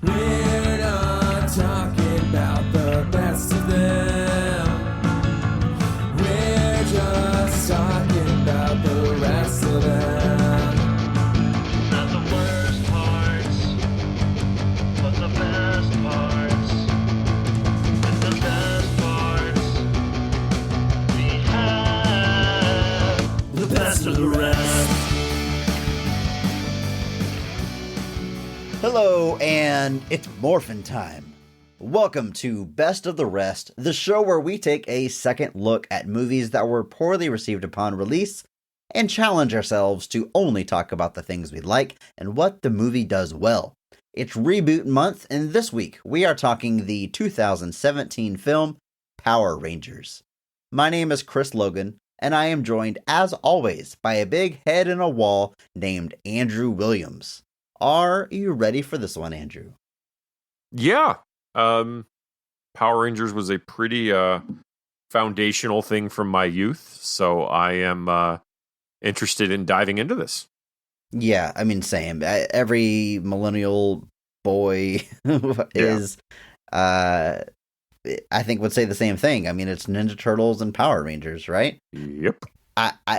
We're not talking about the best of them. We're just talking about the rest of them. Not the worst parts, but the best parts. And the best parts we have. The best of the rest. Hello, and it's morphin' time. Welcome to Best of the Rest, the show where we take a second look at movies that were poorly received upon release and challenge ourselves to only talk about the things we like and what the movie does well. It's reboot month, and this week we are talking the 2017 film Power Rangers. My name is Chris Logan, and I am joined, as always, by a big head in a wall named Andrew Williams. Are you ready for this one, Andrew? Yeah. Power Rangers was a pretty foundational thing from my youth, so I am interested in diving into this. Yeah, I mean, same. Every millennial boy is, I think, would say the same thing. I mean, it's Ninja Turtles and Power Rangers, right? Yep.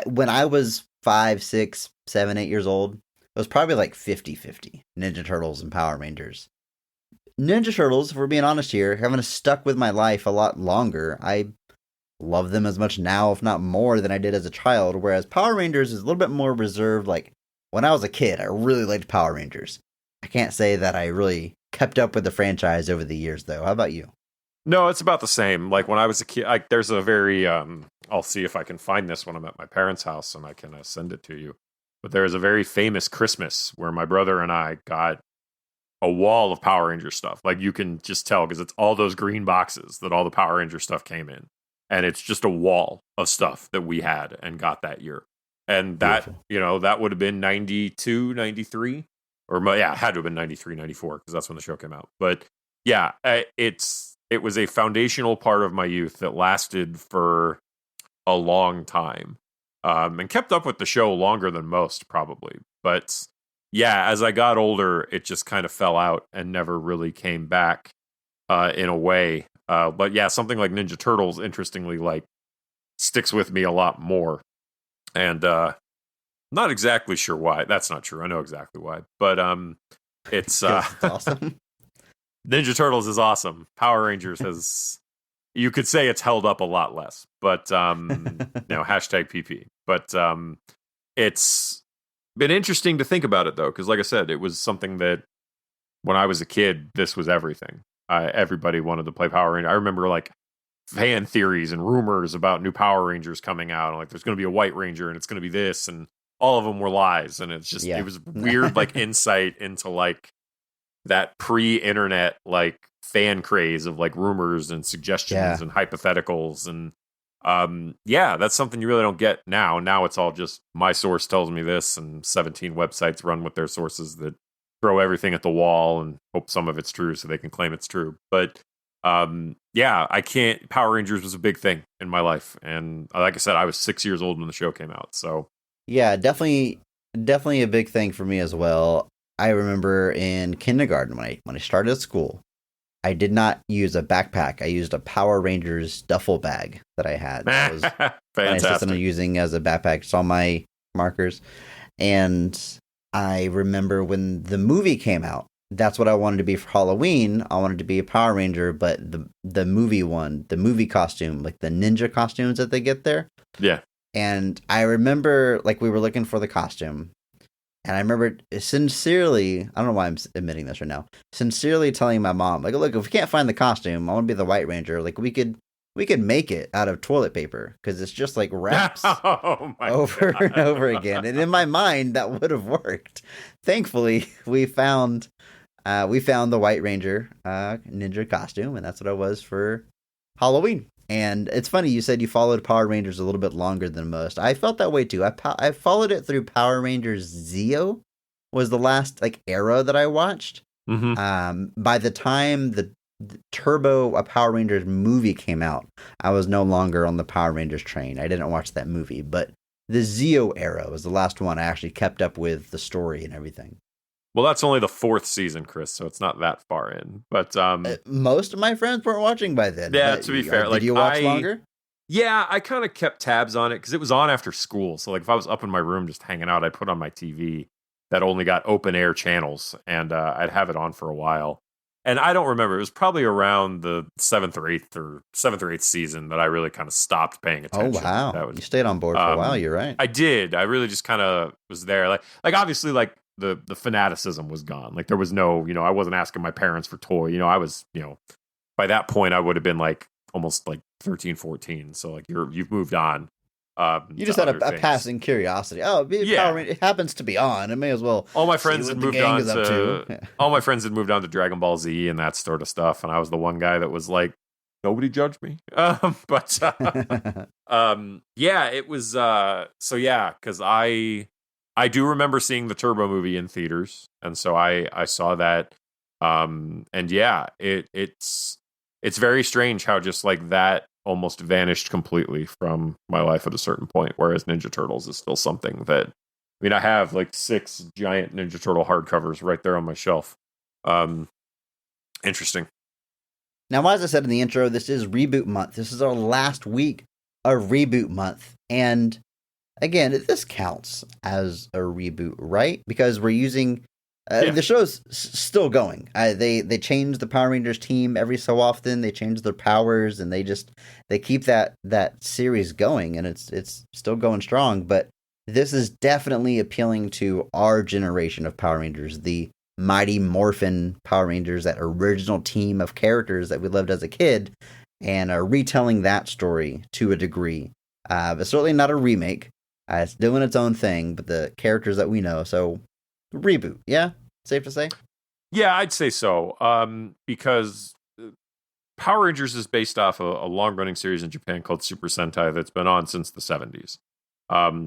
When I was 5, 6, 7, 8 years old, it was probably like 50-50, Ninja Turtles and Power Rangers. Ninja Turtles, if we're being honest here, having stuck with my life a lot longer. I love them as much now, if not more, than I did as a child, whereas Power Rangers is a little bit more reserved. Like, when I was a kid, I really liked Power Rangers. I can't say that I really kept up with the franchise over the years, though. How about you? No, it's about the same. Like, when I was a kid, there's a very, I'll see if I can find this when I'm at my parents' house, and I can send it to you. But there is a very famous Christmas where my brother and I got a wall of Power Ranger stuff. Like, you can just tell because it's all those green boxes that all the Power Ranger stuff came in. And it's just a wall of stuff that we had and got that year. And that, beautiful. That would have been 92, 93. Or, yeah, it had to have been 93, 94 because that's when the show came out. But, yeah, it was a foundational part of my youth that lasted for a long time. And kept up with the show longer than most, probably. But yeah, as I got older, it just kind of fell out and never really came back in a way. But yeah, something like Ninja Turtles, interestingly, like sticks with me a lot more. And not exactly sure why. That's not true. I know exactly why. But it's awesome. Ninja Turtles is awesome. Power Rangers has... You could say it's held up a lot less, but hashtag PP. But it's been interesting to think about it though, because like I said, it was something that when I was a kid, this was everything. Everybody wanted to play Power Rangers. I remember like fan theories and rumors about new Power Rangers coming out. Like there's going to be a White Ranger and it's going to be this, and all of them were lies. And it's just It was weird, like insight into like that pre-internet like fan craze of like rumors and suggestions and hypotheticals, and that's something you really don't get now. Now it's all just my source tells me this, and 17 websites run with their sources that throw everything at the wall and hope some of it's true so they can claim it's true. But I can't. Power Rangers was a big thing in my life, and like I said, I was 6 years old when the show came out. So yeah, definitely a big thing for me as well. I remember in kindergarten when I started school, I did not use a backpack. I used a Power Rangers duffel bag that I had. That was fantastic. I was using as a backpack. Just all my markers. And I remember when the movie came out, that's what I wanted to be for Halloween. I wanted to be a Power Ranger, but the movie costume, like the ninja costumes that they get there. Yeah. And I remember like we were looking for the costume. And I remember sincerely, I don't know why I'm admitting this right now, sincerely telling my mom, like, look, if we can't find the costume, I want to be the White Ranger. Like, we could make it out of toilet paper because it's just like wraps over and over again. And in my mind, that would have worked. Thankfully, we found the White Ranger ninja costume, and that's what I was for Halloween. And it's funny, you said you followed Power Rangers a little bit longer than most. I felt that way too. I followed it through Power Rangers Zeo was the last like era that I watched. Mm-hmm. By the time the Turbo a Power Rangers movie came out, I was no longer on the Power Rangers train. I didn't watch that movie, but the Zeo era was the last one I actually kept up with the story and everything. Well, that's only the 4th season, Chris, so it's not that far in. But Most of my friends weren't watching by then. yeah, to be fair, did you watch longer? Yeah, I kind of kept tabs on it because it was on after school. So like if I was up in my room just hanging out, I'd put on my TV that only got open air channels, and I'd have it on for a while. And I don't remember. It was probably around the 7th or 8th season that I really kind of stopped paying attention. Oh wow, you stayed on board for a while. You're right. I did. I really just kind of was there. Like obviously, like the fanaticism was gone. Like there was no, I wasn't asking my parents for toy. I was, by that point I would have been like almost like 13, 14. So like you've moved on. You just had a passing curiosity. Oh, Power Rangers, it happens to be on. It may as well. All my friends had moved on to all my friends had moved on to Dragon Ball Z and that sort of stuff, and I was the one guy that was like, nobody judged me. But yeah, it was. So yeah, because I do remember seeing the Turbo movie in theaters, and so I saw that. And yeah, it's very strange how just like that almost vanished completely from my life at a certain point, whereas Ninja Turtles is still something that, I have like 6 giant Ninja Turtle hardcovers right there on my shelf. Interesting. Now, as I said in the intro, this is Reboot Month. This is our last week of Reboot Month. And again, this counts as a reboot, right? Because we're using... The show's still going. They change the Power Rangers team every so often. They change their powers, and they keep that series going, and it's still going strong. But this is definitely appealing to our generation of Power Rangers, the Mighty Morphin Power Rangers, that original team of characters that we loved as a kid, and are retelling that story to a degree. But certainly not a remake. It's doing its own thing, but the characters that we know. So reboot, yeah? Safe to say? Yeah, I'd say so. Because Power Rangers is based off a long-running series in Japan called Super Sentai that's been on since the 70s.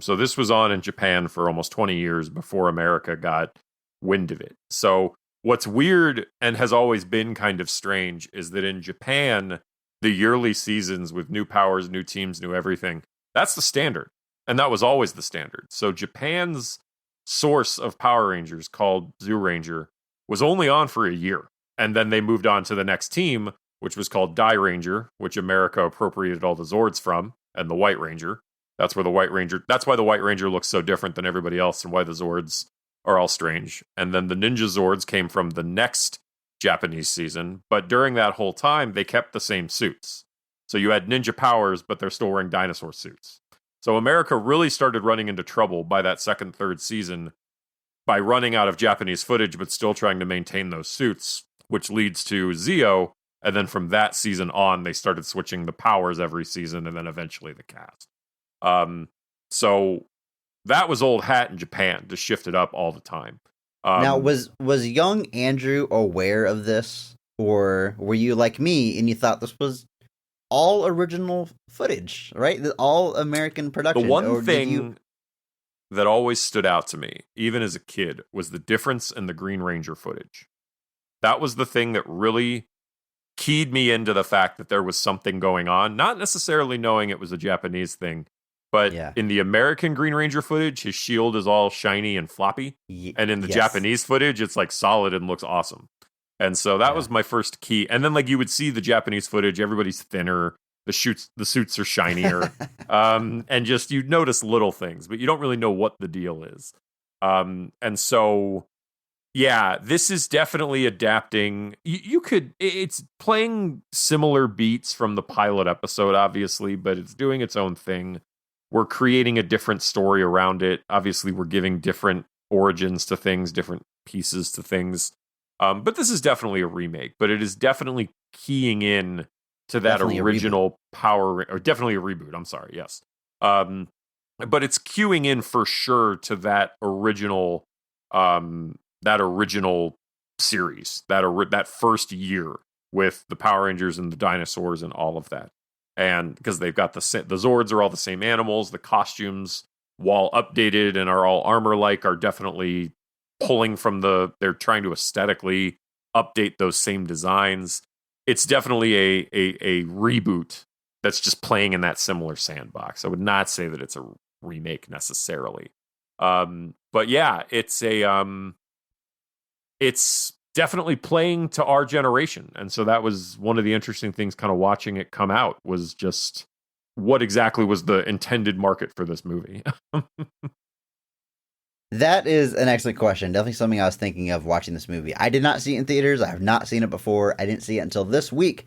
So this was on in Japan for almost 20 years before America got wind of it. So what's weird and has always been kind of strange is that in Japan, the yearly seasons with new powers, new teams, new everything, that's the standard. And that was always the standard. So Japan's source of Power Rangers, called Zyuranger, was only on for a year, and then they moved on to the next team, which was called Die Ranger, which America appropriated all the Zords from, and the White Ranger. That's why the White Ranger looks so different than everybody else, and why the Zords are all strange. And then the Ninja Zords came from the next Japanese season, but during that whole time they kept the same suits. So you had ninja powers, but they're still wearing dinosaur suits. So America really started running into trouble by that 2nd, 3rd season by running out of Japanese footage, but still trying to maintain those suits, which leads to Zeo. And then from that season on, they started switching the powers every season, and then eventually the cast. So that was old hat in Japan to shift it up all the time. Now, was young Andrew aware of this, or were you like me and you thought this was all original footage, right? All American production. The one thing that always stood out to me, even as a kid, was the difference in the Green Ranger footage. That was the thing that really keyed me into the fact that there was something going on, not necessarily knowing it was a Japanese thing, but in the American Green Ranger footage, his shield is all shiny and floppy, and in the Japanese footage, it's like solid and looks awesome. And so that was my first key. And then like you would see the Japanese footage, everybody's thinner, the suits are shinier, and just you notice little things, but you don't really know what the deal is. And so, yeah, this is definitely adapting. It's playing similar beats from the pilot episode, obviously, but it's doing its own thing. We're creating a different story around it. Obviously, we're giving different origins to things, different pieces to things. But this is definitely a remake, but it is definitely keying in to that definitely original Power, or definitely a reboot. I'm sorry. Yes. But it's queuing in for sure to that original series, that first year with the Power Rangers and the dinosaurs and all of that. And because they've got the Zords are all the same animals, the costumes, while updated and are all armor-like, are definitely pulling from they're trying to aesthetically update those same designs. It's definitely a reboot that's just playing in that similar sandbox. I would not say that it's a remake necessarily. But yeah, it's it's definitely playing to our generation. And so that was one of the interesting things kind of watching it come out, was just what exactly was the intended market for this movie. That is an excellent question. Definitely something I was thinking of watching this movie. I did not see it in theaters. I have not seen it before. I didn't see it until this week,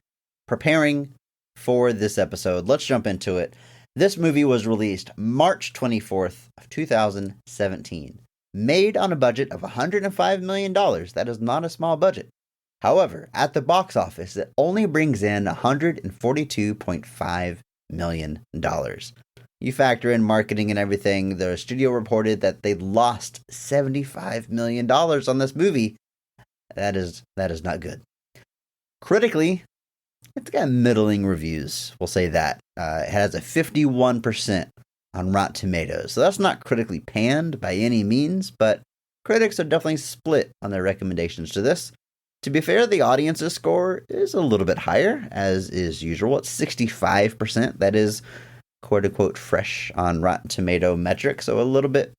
preparing for this episode. Let's jump into it. This movie was released March 24th of 2017. Made on a budget of $105 million. That is not a small budget. However, at the box office, it only brings in $142.5 million. You factor in marketing and everything, the studio reported that they lost $75 million on this movie. That is not good. Critically, it's got middling reviews. We'll say that. It has a 51% on Rotten Tomatoes. So that's not critically panned by any means, but critics are definitely split on their recommendations to this. To be fair, the audience's score is a little bit higher, as is usual. It's 65%. That is quote-unquote fresh on Rotten Tomato metric, so a little bit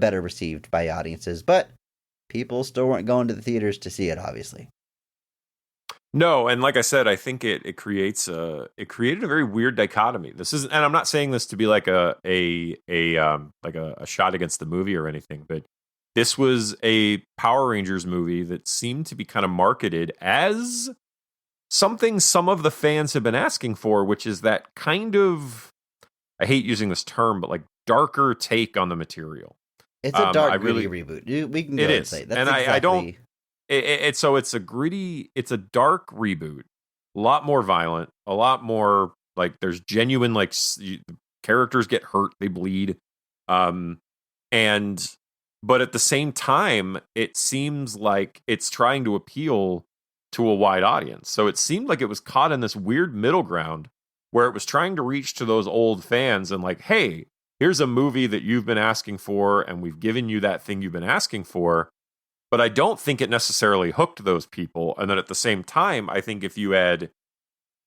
better received by audiences, but people still weren't going to the theaters to see it, obviously. No, and like I said, I think it created a very weird dichotomy. This is, and I'm not saying this to be like a shot against the movie or anything, but this was a Power Rangers movie that seemed to be kind of marketed as something some of the fans have been asking for, which is that kind of, I hate using this term, but like darker take on the material. It's a dark, gritty reboot. We can go and say that's and exactly... I don't. So it's a gritty, it's a dark reboot, a lot more violent, a lot more like there's genuine like characters get hurt, they bleed, but at the same time, it seems like it's trying to appeal to a wide audience. So it seemed like it was caught in this weird middle ground where it was trying to reach to those old fans and like, hey, here's a movie that you've been asking for, and we've given you that thing you've been asking for. But I don't think it necessarily hooked those people. And then at the same time, I think if you had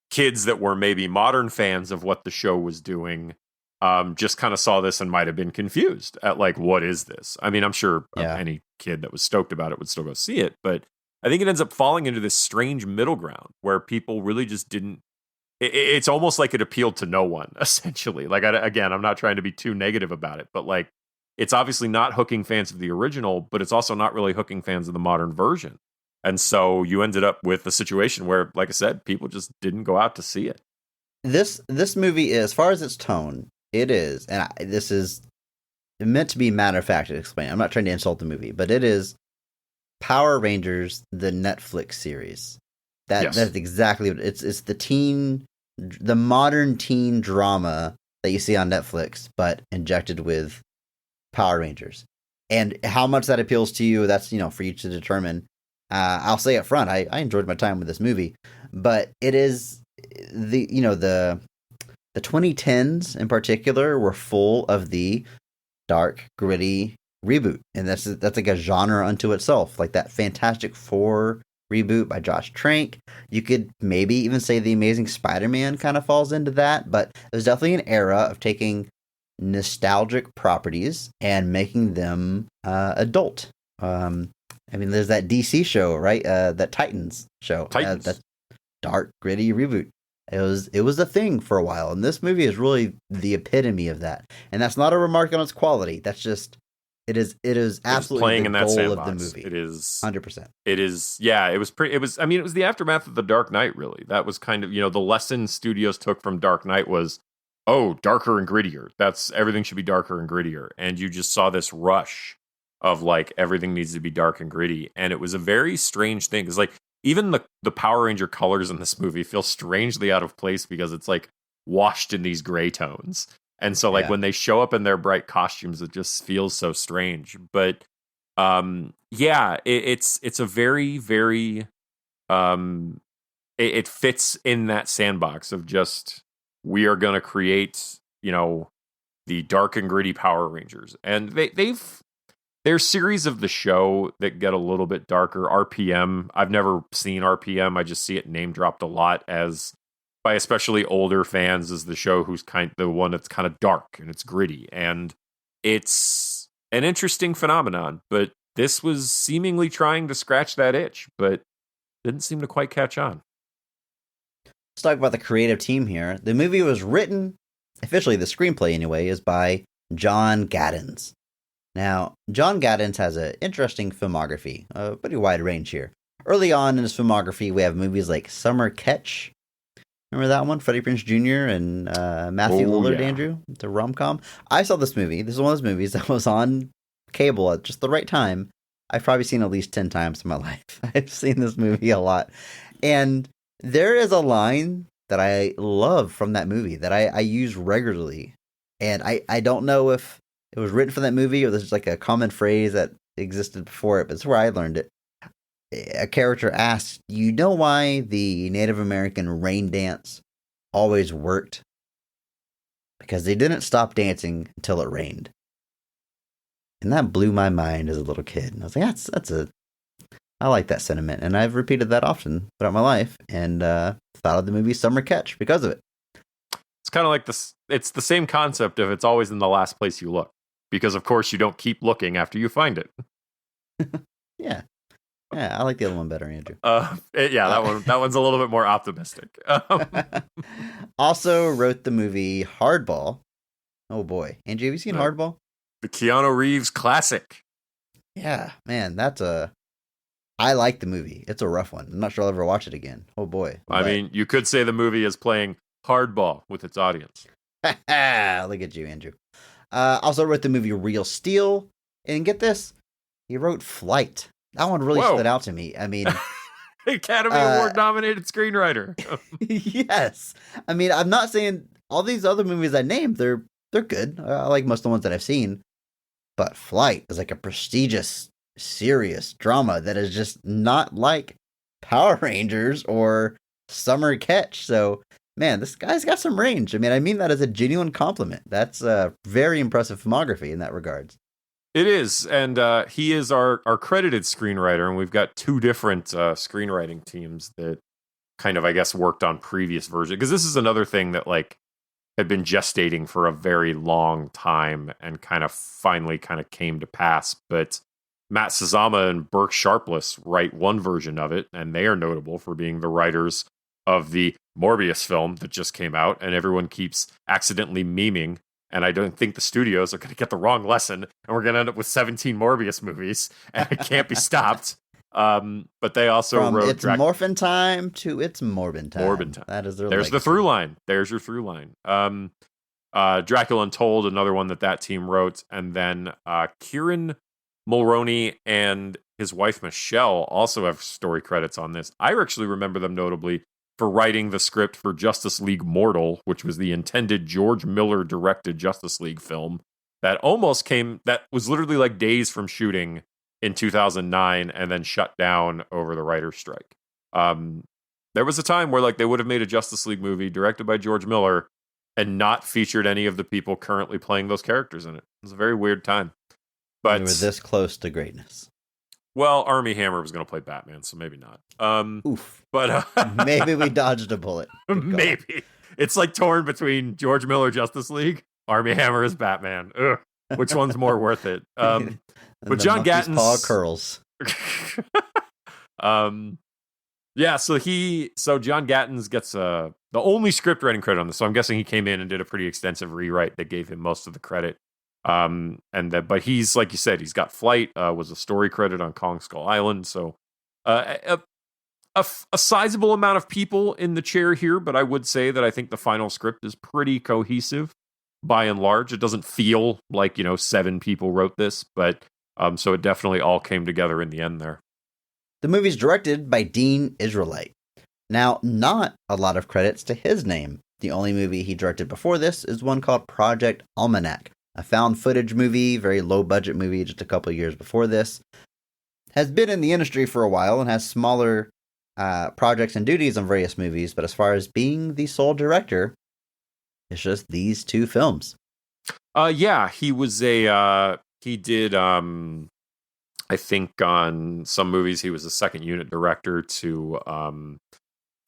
kids that were maybe modern fans of what the show was doing, just kind of saw this and might have been confused at like, what is this? I mean, I'm sure any kid that was stoked about it would still go see it, but I think it ends up falling into this strange middle ground where people really just didn't. It's almost like it appealed to no one, essentially. Like, again, I'm not trying to be too negative about it, but like, it's obviously not hooking fans of the original, but it's also not really hooking fans of the modern version. And so you ended up with a situation where, like I said, people just didn't go out to see it. This movie, as far as its tone, it is, and this is meant to be matter of fact to explain. I'm not trying to insult the movie, but it is Power Rangers, the Netflix series. That's exactly what it's the modern teen drama that you see on Netflix, but injected with Power Rangers. And how much that appeals to you, that's, for you to determine. I'll say up front, I enjoyed my time with this movie, but it is the 2010s in particular were full of the dark, gritty reboot, and that's like a genre unto itself, like that Fantastic Four reboot by Josh Trank. You could maybe even say the Amazing Spider-Man kind of falls into that, but there's definitely an era of taking nostalgic properties and making them adult. I mean, there's that DC show, right? That Titans show. That dark, gritty reboot. It was a thing for a while, and this movie is really the epitome of that. And that's not a remark on its quality. That's just it is absolutely playing the in that goal sandbox. of the movie. It is 100%. It is, yeah. It was pretty. It was. I mean, it was the aftermath of the Dark Knight. Really, that was kind of the lesson studios took from Dark Knight was, oh, darker and grittier. That's everything should be darker and grittier. And you just saw this rush of like everything needs to be dark and gritty, and it was a very strange thing. Because like even the Power Ranger colors in this movie feel strangely out of place because it's like washed in these gray tones. And so like when they show up in their bright costumes, it just feels so strange. But it's a very, very it fits in that sandbox of just we are going to create, the dark and gritty Power Rangers. And there's series of the show that get a little bit darker. RPM, I've never seen RPM. I just see it name dropped a lot as by especially older fans as the show who's the one that's kind of dark and it's gritty. And it's an interesting phenomenon, but this was seemingly trying to scratch that itch, but didn't seem to quite catch on. Let's talk about the creative team here. The movie was written, officially the screenplay anyway, is by John Gaddens. Now, John Gaddens has an interesting filmography, a pretty wide range here. Early on in his filmography, we have movies like Summer Catch. Remember that one? Freddie Prinze Jr. and Matthew Lillard, Andrew? The rom-com. I saw this movie. This is one of those movies that was on cable at just the right time. I've probably seen at least 10 times in my life. I've seen this movie a lot. And there is a line that I love from that movie that I use regularly. And I don't know if it was written for that movie or this is like a common phrase that existed before it, but it's where I learned it. A character asks, you know why the Native American rain dance always worked? Because they didn't stop dancing until it rained. And that blew my mind as a little kid. And I was like, I like that sentiment. And I've repeated that often throughout my life and thought of the movie Summer Catch because of it. It's kind of like this. It's the same concept of it's always in the last place you look. Because, of course, you don't keep looking after you find it. Yeah. Yeah, I like the other one better, Andrew. That one's a little bit more optimistic. Also wrote the movie Hardball. Oh boy, Andrew, have you seen Hardball? The Keanu Reeves classic. Yeah, man, I like the movie. It's a rough one. I'm not sure I'll ever watch it again. Oh boy. I mean, you could say the movie is playing hardball with its audience. Look at you, Andrew. Also wrote the movie Real Steel, and get this, he wrote Flight. That one really stood out to me. I mean, Academy Award nominated screenwriter. Yes. I mean, I'm not saying all these other movies I named, they're good. I like most of the ones that I've seen. But Flight is like a prestigious, serious drama that is just not like Power Rangers or Summer Catch. So, man, this guy's got some range. I mean that as a genuine compliment. That's a very impressive filmography in that regards. It is, and he is our credited screenwriter, and we've got two different screenwriting teams that kind of, I guess, worked on previous versions. Because this is another thing that, like, had been gestating for a very long time and kind of finally kind of came to pass. But Matt Sazama and Burke Sharpless write one version of it, and they are notable for being the writers of the Morbius film that just came out, and everyone keeps accidentally memeing. And I don't think the studios are going to get the wrong lesson, and we're going to end up with 17 Morbius movies, and it can't be stopped. But they also wrote It's Morphin Time to It's Morbin Time. Morbin Time. That is their There's legacy. the through line. There's your through line. Dracula Untold, another one that team wrote, and then Kieran Mulroney and his wife Michelle also have story credits on this. I actually remember them notably for writing the script for Justice League Mortal, which was the intended George Miller directed Justice League film that was literally like days from shooting in 2009 and then shut down over the writer's strike. There was a time where like they would have made a Justice League movie directed by George Miller and not featured any of the people currently playing those characters in it. It was a very weird time. But we were this close to greatness. Well, Armie Hammer was going to play Batman, so maybe not. Oof. But maybe we dodged a bullet. Maybe. It's like torn between George Miller Justice League, Armie Hammer as Batman. Ugh. Which one's more worth it? But John Gatton's paw curls. So John Gatton's gets the only script writing credit on this. So I'm guessing he came in and did a pretty extensive rewrite that gave him most of the credit. But he's, like you said, he's got Flight, was a story credit on Kong Skull Island. So a sizable amount of people in the chair here, but I would say that I think the final script is pretty cohesive by and large. It doesn't feel like, 7 people wrote this, but so it definitely all came together in the end there. The movie's directed by Dean Israelite. Now, not a lot of credits to his name. The only movie he directed before this is one called Project Almanac, a found footage movie, very low budget movie just a couple years before this. Has been in the industry for a while and has smaller projects and duties on various movies, but as far as being the sole director, it's just these 2 films. He was he did, I think on some movies, he was a second unit director to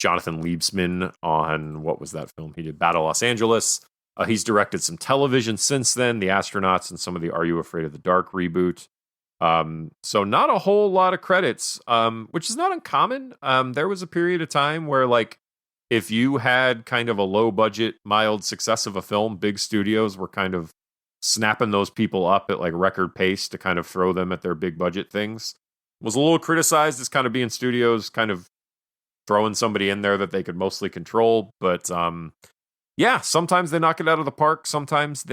Jonathan Liebsman on, what was that film? He did Battle Los Angeles. He's directed some television since then, The Astronauts and some of the Are You Afraid of the Dark reboot. So not a whole lot of credits, which is not uncommon. There was a period of time where, like, if you had kind of a low budget, mild success of a film, big studios were kind of snapping those people up at like record pace to kind of throw them at their big budget things. Was a little criticized as kind of being studios kind of throwing somebody in there that they could mostly control. But yeah, sometimes they knock it out of the park. Sometimes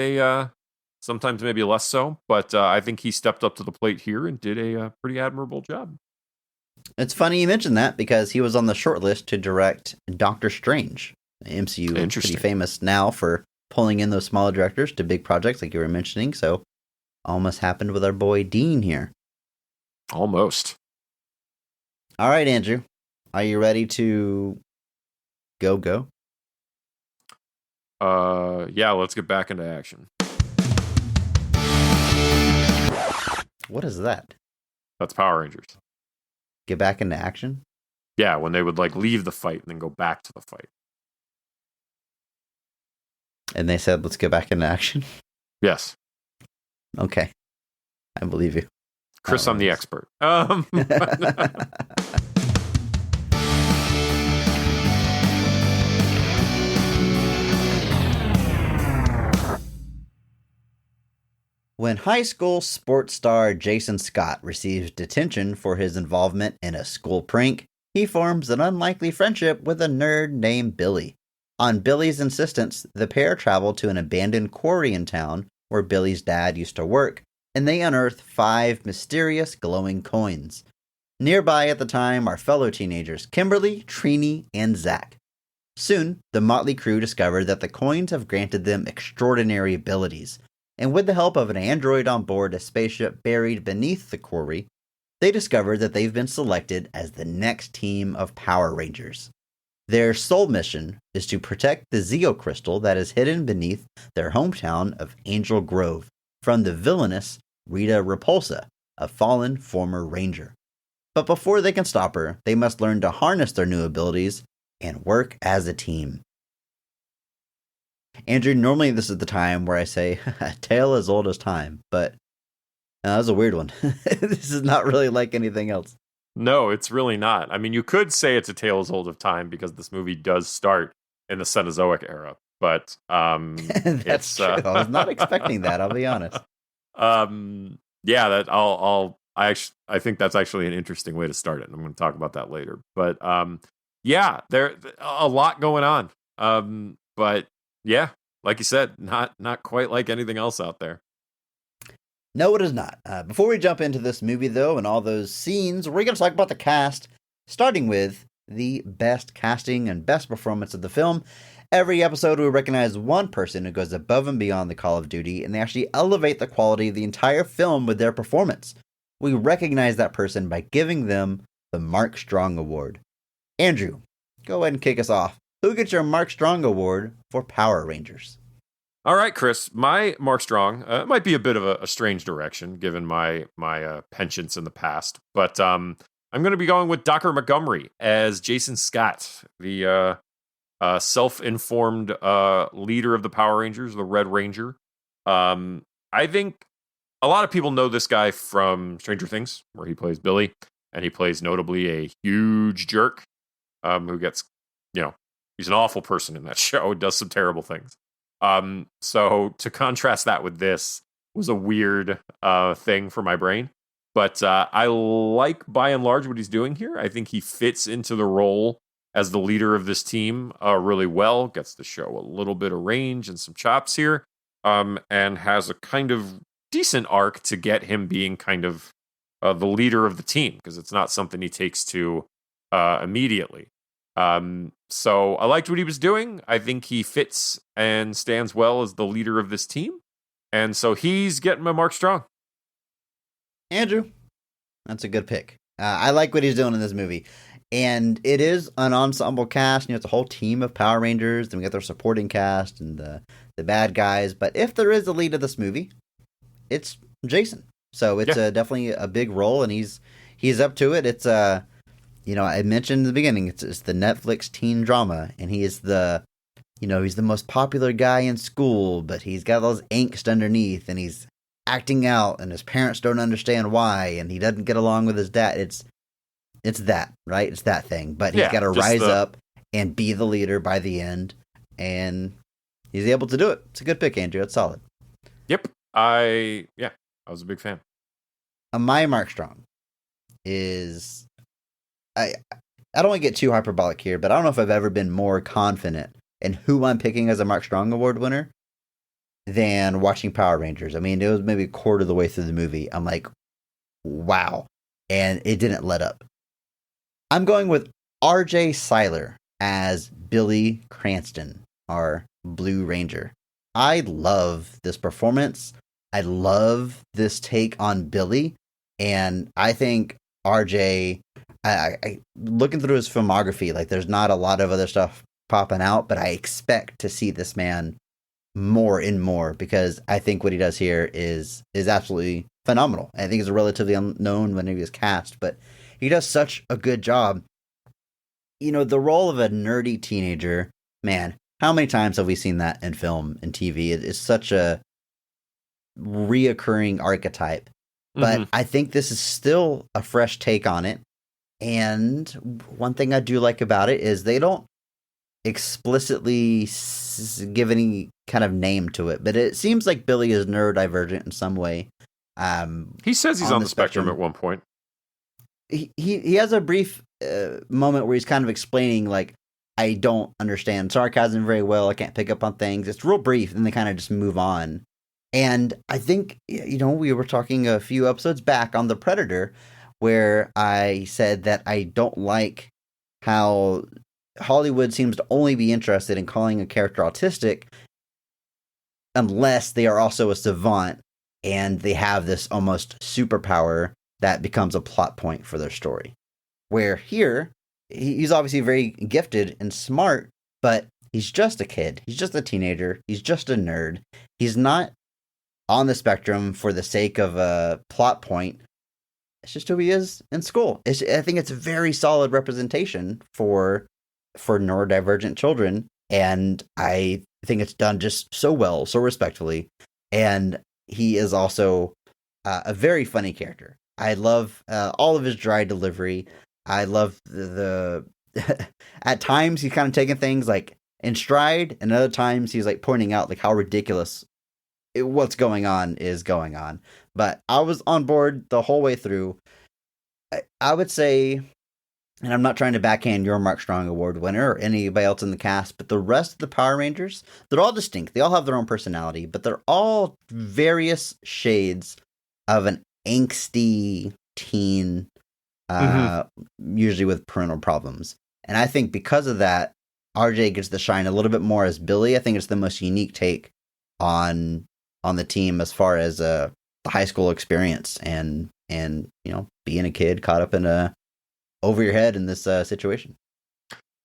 sometimes maybe less so. But I think he stepped up to the plate here and did a pretty admirable job. It's funny you mentioned that because he was on the short list to direct Doctor Strange. MCU is pretty famous now for pulling in those smaller directors to big projects like you were mentioning. So almost happened with our boy Dean here. Almost. All right, Andrew. Are you ready to go? Yeah, let's get back into action. What is that? That's Power Rangers. Get back into action? Yeah, when they would like leave the fight and then go back to the fight. And they said, let's get back into action? Yes. Okay. I believe you. Chris, I'm the expert. When high school sports star Jason Scott receives detention for his involvement in a school prank, he forms an unlikely friendship with a nerd named Billy. On Billy's insistence, the pair travel to an abandoned quarry in town where Billy's dad used to work, and they unearth 5 mysterious glowing coins. Nearby at the time are fellow teenagers Kimberly, Trini, and Zach. Soon, the motley crew discover that the coins have granted them extraordinary abilities, and with the help of an android on board a spaceship buried beneath the quarry, they discover that they've been selected as the next team of Power Rangers. Their sole mission is to protect the Zeo crystal that is hidden beneath their hometown of Angel Grove from the villainous Rita Repulsa, a fallen former Ranger. But before they can stop her, they must learn to harness their new abilities and work as a team. Andrew, normally this is the time where I say, a tale as old as time, but that was a weird one. This is not really like anything else. No, it's really not. I mean, you could say it's a tale as old of time because this movie does start in the Cenozoic era, but that's true. I was not expecting that. I'll be honest. Yeah, that I think that's actually an interesting way to start it. And I'm going to talk about that later. But yeah, there's a lot going on. But yeah, like you said, not quite like anything else out there. No, it is not. Before we jump into this movie, though, and all those scenes, we're going to talk about the cast, starting with the best casting and best performance of the film. Every episode, we recognize one person who goes above and beyond the call of duty, and they actually elevate the quality of the entire film with their performance. We recognize that person by giving them the Mark Strong Award. Andrew, go ahead and kick us off. Who gets your Mark Strong Award for Power Rangers? All right, Chris, my Mark Strong might be a bit of a strange direction given my penchants in the past, but I'm going to be going with Dr. Montgomery as Jason Scott, the self-informed leader of the Power Rangers, the Red Ranger. I think a lot of people know this guy from Stranger Things, where he plays Billy, and he plays notably a huge jerk who gets, he's an awful person in that show, does some terrible things. So to contrast that with this was a weird thing for my brain. But I like, by and large, what he's doing here. I think he fits into the role as the leader of this team really well, gets to show a little bit of range and some chops here, and has a kind of decent arc to get him being kind of the leader of the team, because it's not something he takes to immediately. So I liked what he was doing. I think he fits and stands well as the leader of this team. And so he's getting my Mark Strong. Andrew, that's a good pick. I like what he's doing in this movie. And it is an ensemble cast. It's a whole team of Power Rangers. Then we got their supporting cast and the bad guys. But if there is a lead of this movie, it's Jason. So it's definitely a big role, and he's up to it. It's I mentioned in the beginning, it's the Netflix teen drama, and he is he's the most popular guy in school, but he's got all this angst underneath, and he's acting out and his parents don't understand why and he doesn't get along with his dad. It's that, right? It's that thing. But he's got to rise up and be the leader by the end, and he's able to do it. It's a good pick, Andrew. It's solid. Yep. I was a big fan. My Mark Strong is... I don't want to get too hyperbolic here, but I don't know if I've ever been more confident in who I'm picking as a Mark Strong Award winner than watching Power Rangers. I mean, it was maybe a quarter of the way through the movie. I'm like, wow. And it didn't let up. I'm going with R.J. Seiler as Billy Cranston, our Blue Ranger. I love this performance. I love this take on Billy. And I think R.J., I looking through his filmography, like there's not a lot of other stuff popping out, but I expect to see this man more and more because I think what he does here is absolutely phenomenal. I think he's a relatively unknown when he was cast, but he does such a good job. You know, the role of a nerdy teenager, man, how many times have we seen that in film and TV? It's such a reoccurring archetype, but I think this is still a fresh take on it. And one thing I do like about it is they don't explicitly give any kind of name to it, but it seems like Billy is neurodivergent in some way. He says he's on the spectrum at one point. He has a brief moment where he's kind of explaining, like, I don't understand sarcasm very well. I can't pick up on things. It's real brief, and they kind of just move on. And I think, you know, we were talking a few episodes back on The Predator, where I said that I don't like how Hollywood seems to only be interested in calling a character autistic unless they are also a savant and they have this almost superpower that becomes a plot point for their story. Where here, he's obviously very gifted and smart, but he's just a kid. He's just a teenager. He's just a nerd. He's not on the spectrum for the sake of a plot point. It's just who he is in school. I think it's a very solid representation for neurodivergent children, and I think it's done just so well, so respectfully. And he is also a very funny character. I love all of his dry delivery. I love the at times he's kind of taking things like in stride, and other times he's like pointing out like how ridiculous what's going on is going on. But I was on board the whole way through. I would say, and I'm not trying to backhand your Mark Strong Award winner or anybody else in the cast, but the rest of the Power Rangers, they're all distinct. They all have their own personality, but they're all various shades of an angsty teen, usually with parental problems. And I think because of that, RJ gets the shine a little bit more as Billy. I think it's the most unique take on the team as far as the high school experience and you know, being a kid caught up in a over your head in this situation.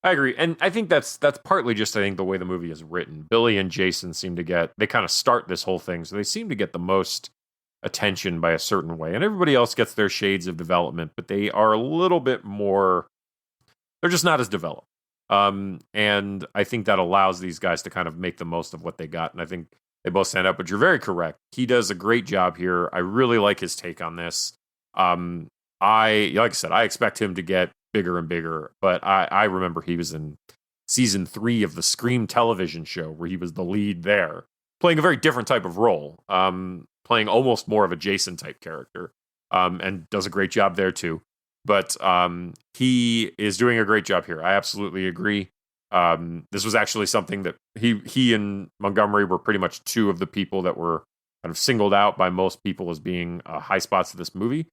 I agree. And I think that's partly just, I think, the way the movie is written. Billy and Jason seem to they kind of start this whole thing, so they seem to get the most attention by a certain way. And everybody else gets their shades of development, but they are a little bit more, they're just not as developed. And I think that allows these guys to kind of make the most of what they got. And I think they both stand up, but you're very correct. He does a great job here. I really like his take on this. Like I said, I expect him to get bigger and bigger, but I remember he was in season 3 of the Scream television show where he was the lead there, playing a very different type of role, playing almost more of a Jason type character, and does a great job there too. But he is doing a great job here. I absolutely agree. This was actually something that he and Montgomery were pretty much two of the people that were kind of singled out by most people as being high spots of this movie.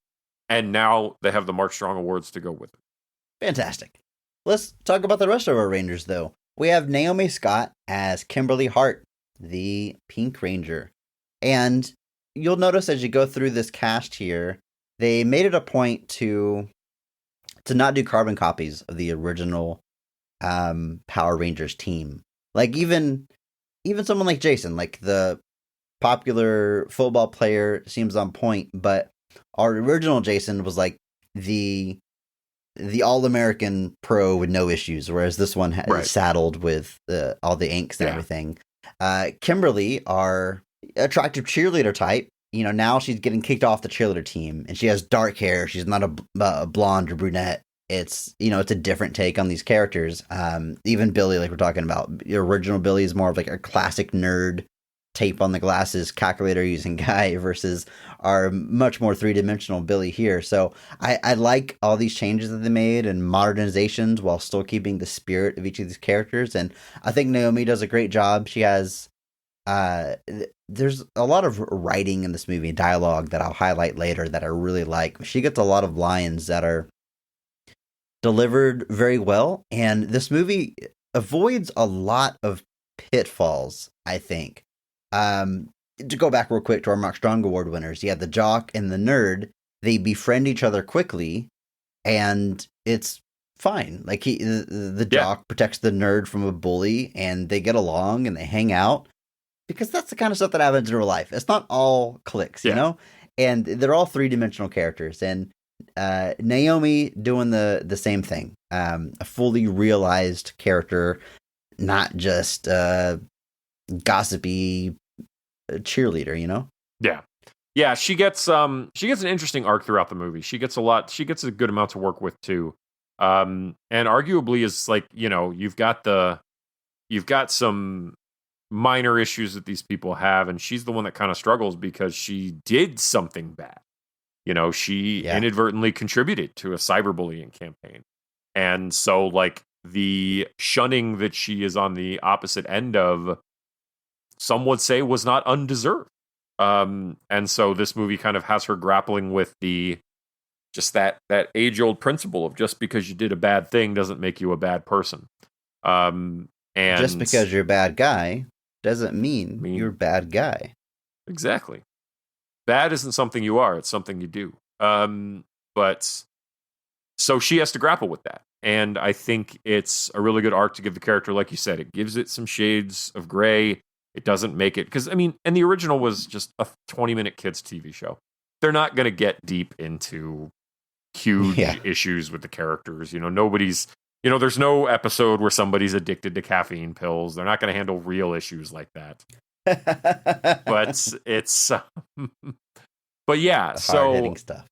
And now they have the Mark Strong Awards to go with it. Fantastic. Let's talk about the rest of our Rangers, though. We have Naomi Scott as Kimberly Hart, the Pink Ranger. And you'll notice as you go through this cast here, they made it a point to not do carbon copies of the original Power Rangers team. Like even someone like Jason, like the popular football player, seems on point, but our original Jason was like the all-American pro with no issues, whereas this one is saddled with all the angst and everything. Kimberly, our attractive cheerleader type, now she's getting kicked off the cheerleader team, and she has dark hair. She's not a blonde or brunette. It's it's a different take on these characters. Even Billy, like we're talking about, the original Billy is more of like a classic nerd, tape on the glasses, calculator using guy versus our much more 3-dimensional Billy here. So I like all these changes that they made and modernizations while still keeping the spirit of each of these characters. And I think Naomi does a great job. She has there's a lot of writing in this movie, dialogue that I'll highlight later that I really like. She gets a lot of lines that are delivered very well, and this movie avoids a lot of pitfalls, I think. To go back real quick to our Mark Strong Award winners, you have the jock and the nerd. They befriend each other quickly, and it's fine. Like the jock protects the nerd from a bully, and they get along and they hang out, because that's the kind of stuff that happens in real life. It's not all clicks, you know? And they're all 3-dimensional characters, and Naomi doing the same thing. A fully realized character, not just gossipy cheerleader, Yeah, she gets an interesting arc throughout the movie. She gets a good amount to work with too. And arguably is like, you've got some minor issues that these people have, and she's the one that kind of struggles because she did something bad. She inadvertently contributed to a cyberbullying campaign. And so like the shunning that she is on the opposite end of, some would say, was not undeserved. And so this movie kind of has her grappling with that age-old principle of just because you did a bad thing doesn't make you a bad person. And just because you're a bad guy doesn't mean you're a bad guy. Exactly. Bad isn't something you are, it's something you do. But so she has to grapple with that. And I think it's a really good arc to give the character, like you said. It gives it some shades of gray. It doesn't make it, because and the original was just a 20-minute kids TV show. They're not going to get deep into huge issues with the characters. Nobody's, there's no episode where somebody's addicted to caffeine pills. They're not going to handle real issues like that. But it's, but yeah, the hard-hitting stuff.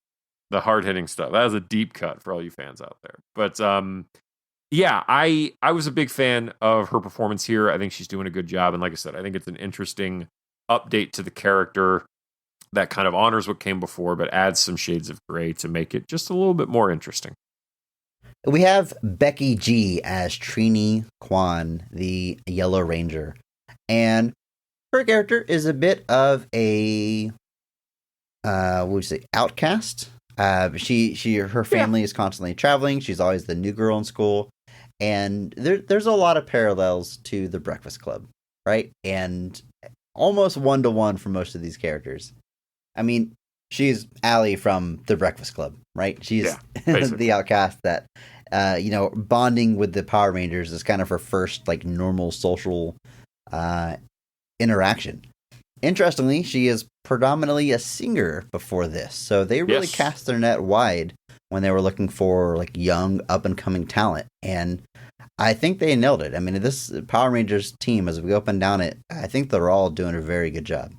The hard-hitting stuff. That was a deep cut for all you fans out there. But yeah, I was a big fan of her performance here. I think she's doing a good job. And like I said, I think it's an interesting update to the character that kind of honors what came before, but adds some shades of gray to make it just a little bit more interesting. We have Becky G as Trini Kwan, the Yellow Ranger. And her character is a bit of a, outcast. Her family is constantly traveling. She's always the new girl in school. And there's a lot of parallels to The Breakfast Club, right? And almost 1-to-1 for most of these characters. She's Allie from The Breakfast Club, right? She's the outcast that, bonding with the Power Rangers is kind of her first, like, normal social interaction. Interestingly, she is predominantly a singer before this, so they really cast their net wide when they were looking for like young up and coming talent, and I think they nailed it. This Power Rangers team, as we go up and down it, I think they're all doing a very good job.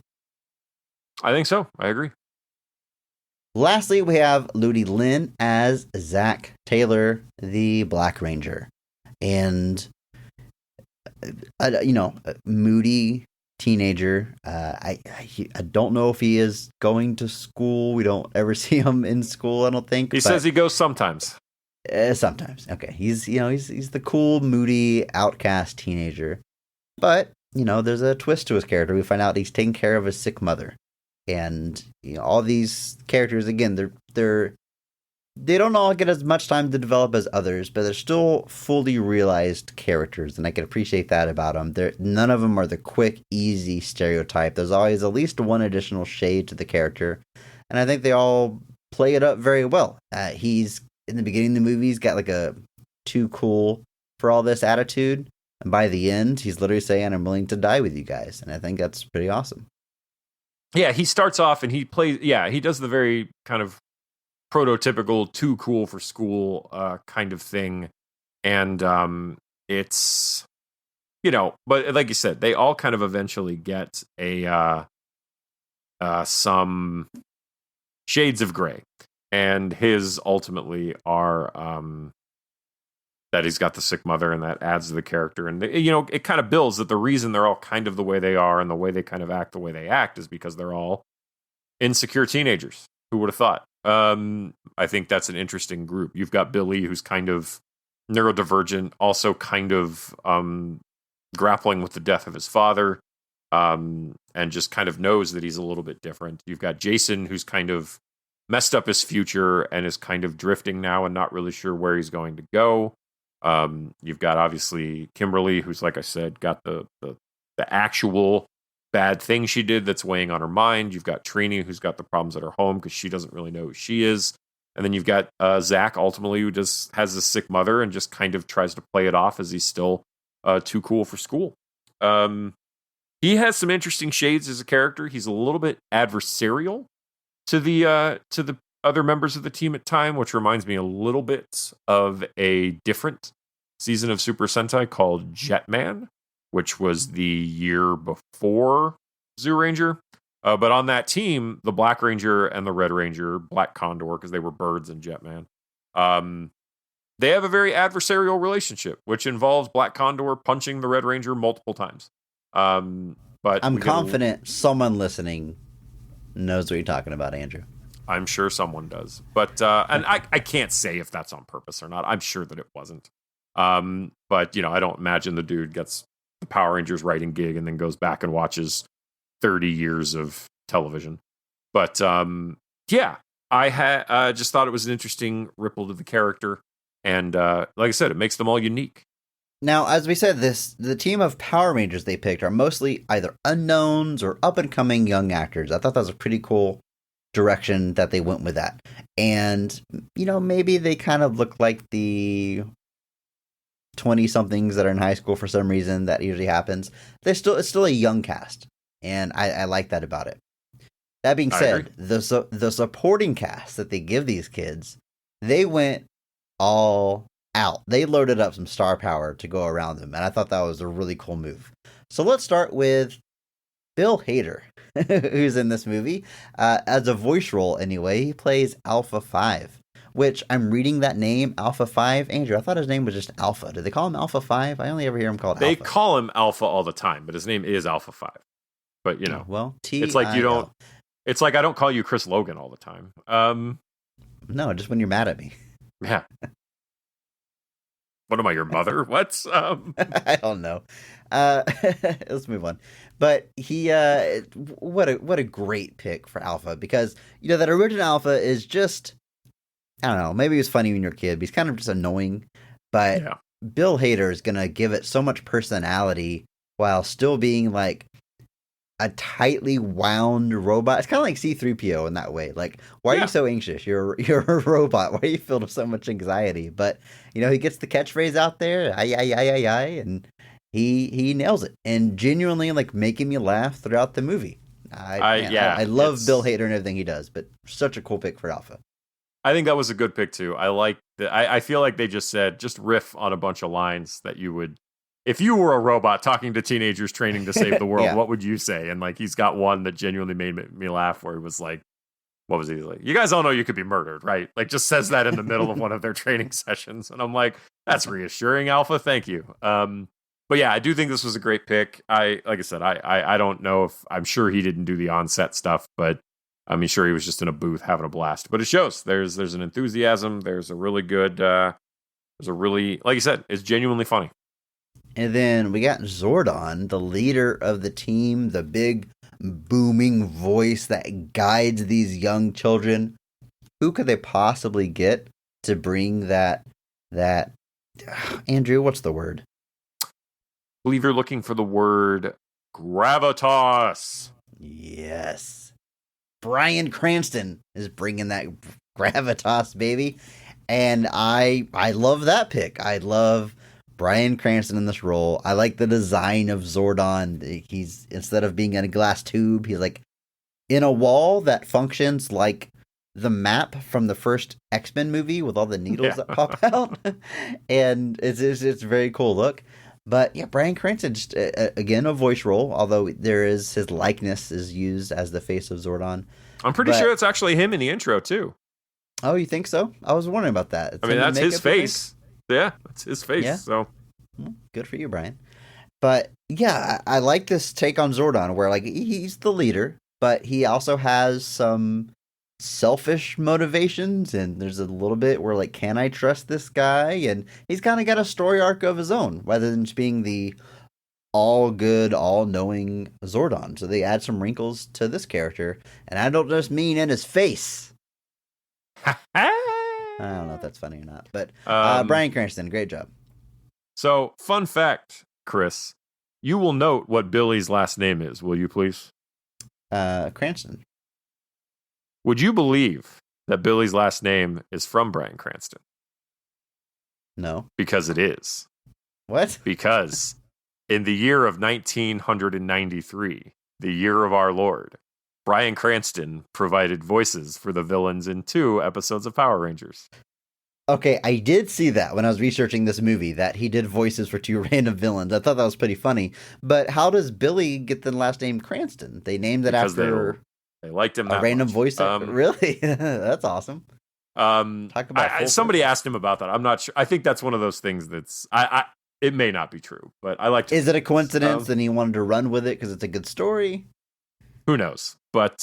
I think so. I agree. Lastly, we have Ludi Lin as Zach Taylor, the Black Ranger, and a moody teenager. I don't know if he is going to school. We don't ever see him in school, I don't think. He says he goes sometimes. Sometimes. Okay. He's the cool, moody, outcast teenager. But, there's a twist to his character. We find out he's taking care of his sick mother. And, all these characters, again, they don't all get as much time to develop as others, but they're still fully realized characters, and I can appreciate that about them. None of them are the quick, easy stereotype. There's always at least one additional shade to the character, and I think they all play it up very well. He's, in the beginning of the movie, he's got like a too cool for all this attitude, and by the end, he's literally saying, I'm willing to die with you guys, and I think that's pretty awesome. Yeah, he starts off and he does the very kind of prototypical too cool for school kind of thing, and it's but like you said, they all kind of eventually get a some shades of gray, and his ultimately are that he's got the sick mother, and that adds to the character. And it kind of builds that the reason they're all kind of the way they are and the way they kind of act the way they act is because they're all insecure teenagers. Who would have thought? I think that's an interesting group. You've got Billy, who's kind of neurodivergent, also kind of grappling with the death of his father, and just kind of knows that he's a little bit different. You've got Jason, who's kind of messed up his future and is kind of drifting now and not really sure where he's going to go. You've got obviously Kimberly, who's, like I said, got the actual bad thing she did that's weighing on her mind. You've got Trini, who's got the problems at her home because she doesn't really know who she is. And then you've got Zach, ultimately, who just has a sick mother and just kind of tries to play it off as he's still too cool for school. He has some interesting shades as a character. He's a little bit adversarial to the other members of the team at time, which reminds me a little bit of a different season of Super Sentai called Jetman, which was the year before Zoo Ranger. But on that team, the Black Ranger and the Red Ranger, Black Condor, because they were birds in Jetman, they have a very adversarial relationship, which involves Black Condor punching the Red Ranger multiple times. But I'm confident someone listening knows what you're talking about, Andrew. I'm sure someone does. But and I can't say if that's on purpose or not. I'm sure that it wasn't. But, I don't imagine the dude gets the Power Rangers writing gig and then goes back and watches 30 years of television. But yeah, I had just thought it was an interesting ripple to the character. And like I said, it makes them all unique. Now, as we said, the team of Power Rangers they picked are mostly either unknowns or up-and-coming young actors. I thought that was a pretty cool direction that they went with that. And, maybe they kind of look like the 20-somethings that are in high school for some reason. That usually happens. It's still a young cast, and I like that about it. That being said, the supporting cast that they give these kids, they went all out. They loaded up some star power to go around them, and I thought that was a really cool move. So let's start with Bill Hader, who's in this movie. As a voice role, anyway, he plays Alpha 5, which I'm reading that name, Alpha 5. Andrew, I thought his name was just Alpha. Did they call him Alpha 5? I only ever hear him called Alpha. They call him Alpha all the time, but his name is Alpha 5. But, well, it's like you don't... It's like I don't call you Chris Logan all the time. No, just when you're mad at me. Yeah. What am I, your mother? What? I don't know. Let's move on. But he, what a great pick for Alpha, because that original Alpha is just, I don't know. Maybe he was funny when you were a kid, but he's kind of just annoying. But yeah. Bill Hader is gonna give it so much personality while still being like a tightly wound robot. It's kind of like C-3PO in that way. Like, why are you so anxious? You're a robot. Why are you filled with so much anxiety? But, he gets the catchphrase out there, ay, and he nails it. And genuinely, like, making me laugh throughout the movie. I love Bill Hader and everything he does, but such a cool pick for Alpha. I think that was a good pick, too. I like that. I feel like they just said, just riff on a bunch of lines that you would... If you were a robot talking to teenagers training to save the world, what would you say? And like, he's got one that genuinely made me laugh, where he was like, what was he like? You guys all know you could be murdered, right? Like, just says that in the middle of one of their training sessions. And I'm like, that's reassuring, Alpha. Thank you. But yeah, I do think this was a great pick. Like I said, I don't know if, I'm sure he didn't do the on-set stuff, but I'm sure he was just in a booth having a blast. But it shows there's an enthusiasm. There's a really good, like you said, it's genuinely funny. And then we got Zordon, the leader of the team, the big booming voice that guides these young children. Who could they possibly get to bring that Andrew, what's the word? I believe you're looking for the word gravitas. Yes. Bryan Cranston is bringing that gravitas, baby. And I love that pick. I love Bryan Cranston in this role. I like the design of Zordon. He's, instead of being in a glass tube, he's like in a wall that functions like the map from the first X-Men movie with all the needles that pop out. And it's a very cool look. But yeah, Bryan Cranston, just again a voice role, although there is his likeness is used as the face of Zordon. I'm pretty sure it's actually him in the intro too. Oh, you think so? I was wondering about that. It's I mean, him in that's his makeup, you think? face. Yeah, that's his face. Yeah. So Well, good for you, Brian. But yeah, I like this take on Zordon, where like he's the leader, but he also has some selfish motivations, and there's a little bit where like, can I trust this guy? And he's kind of got a story arc of his own, rather than just being the all good, all knowing Zordon. So they add some wrinkles to this character, and I don't just mean in his face. I don't know if that's funny or not, but Bryan Cranston, great job. So, fun fact, Chris, you will note what Billy's last name is, will you please? Cranston. Would you believe that Billy's last name is from Bryan Cranston? No. Because it is. What? Because in the year of 1993, the year of our Lord, Bryan Cranston provided voices for the villains in 2 episodes of Power Rangers. Okay, I did see that when I was researching this movie, that he did voices for 2 random villains. I thought that was pretty funny. But how does Billy get the last name Cranston? They named it Because after they liked him a that random much. voice. Really? That's awesome. Talk about somebody asked him about that. I'm not sure. I think that's one of those things that's it may not be true, but I like to. Is it a coincidence and he wanted to run with it because it's a good story? Who knows? But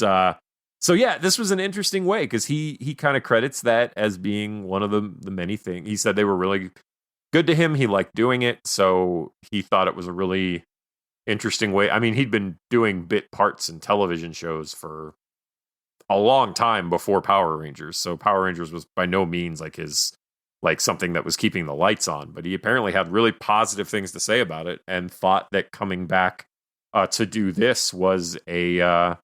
so yeah, this was an interesting way because he kind of credits that as being one of the many things. He said they were really good to him. He liked doing it, so he thought it was a really interesting way. I mean, he'd been doing bit parts in television shows for a long time before Power Rangers. So Power Rangers was by no means like his something that was keeping the lights on, but he apparently had really positive things to say about it and thought that coming back to do this was a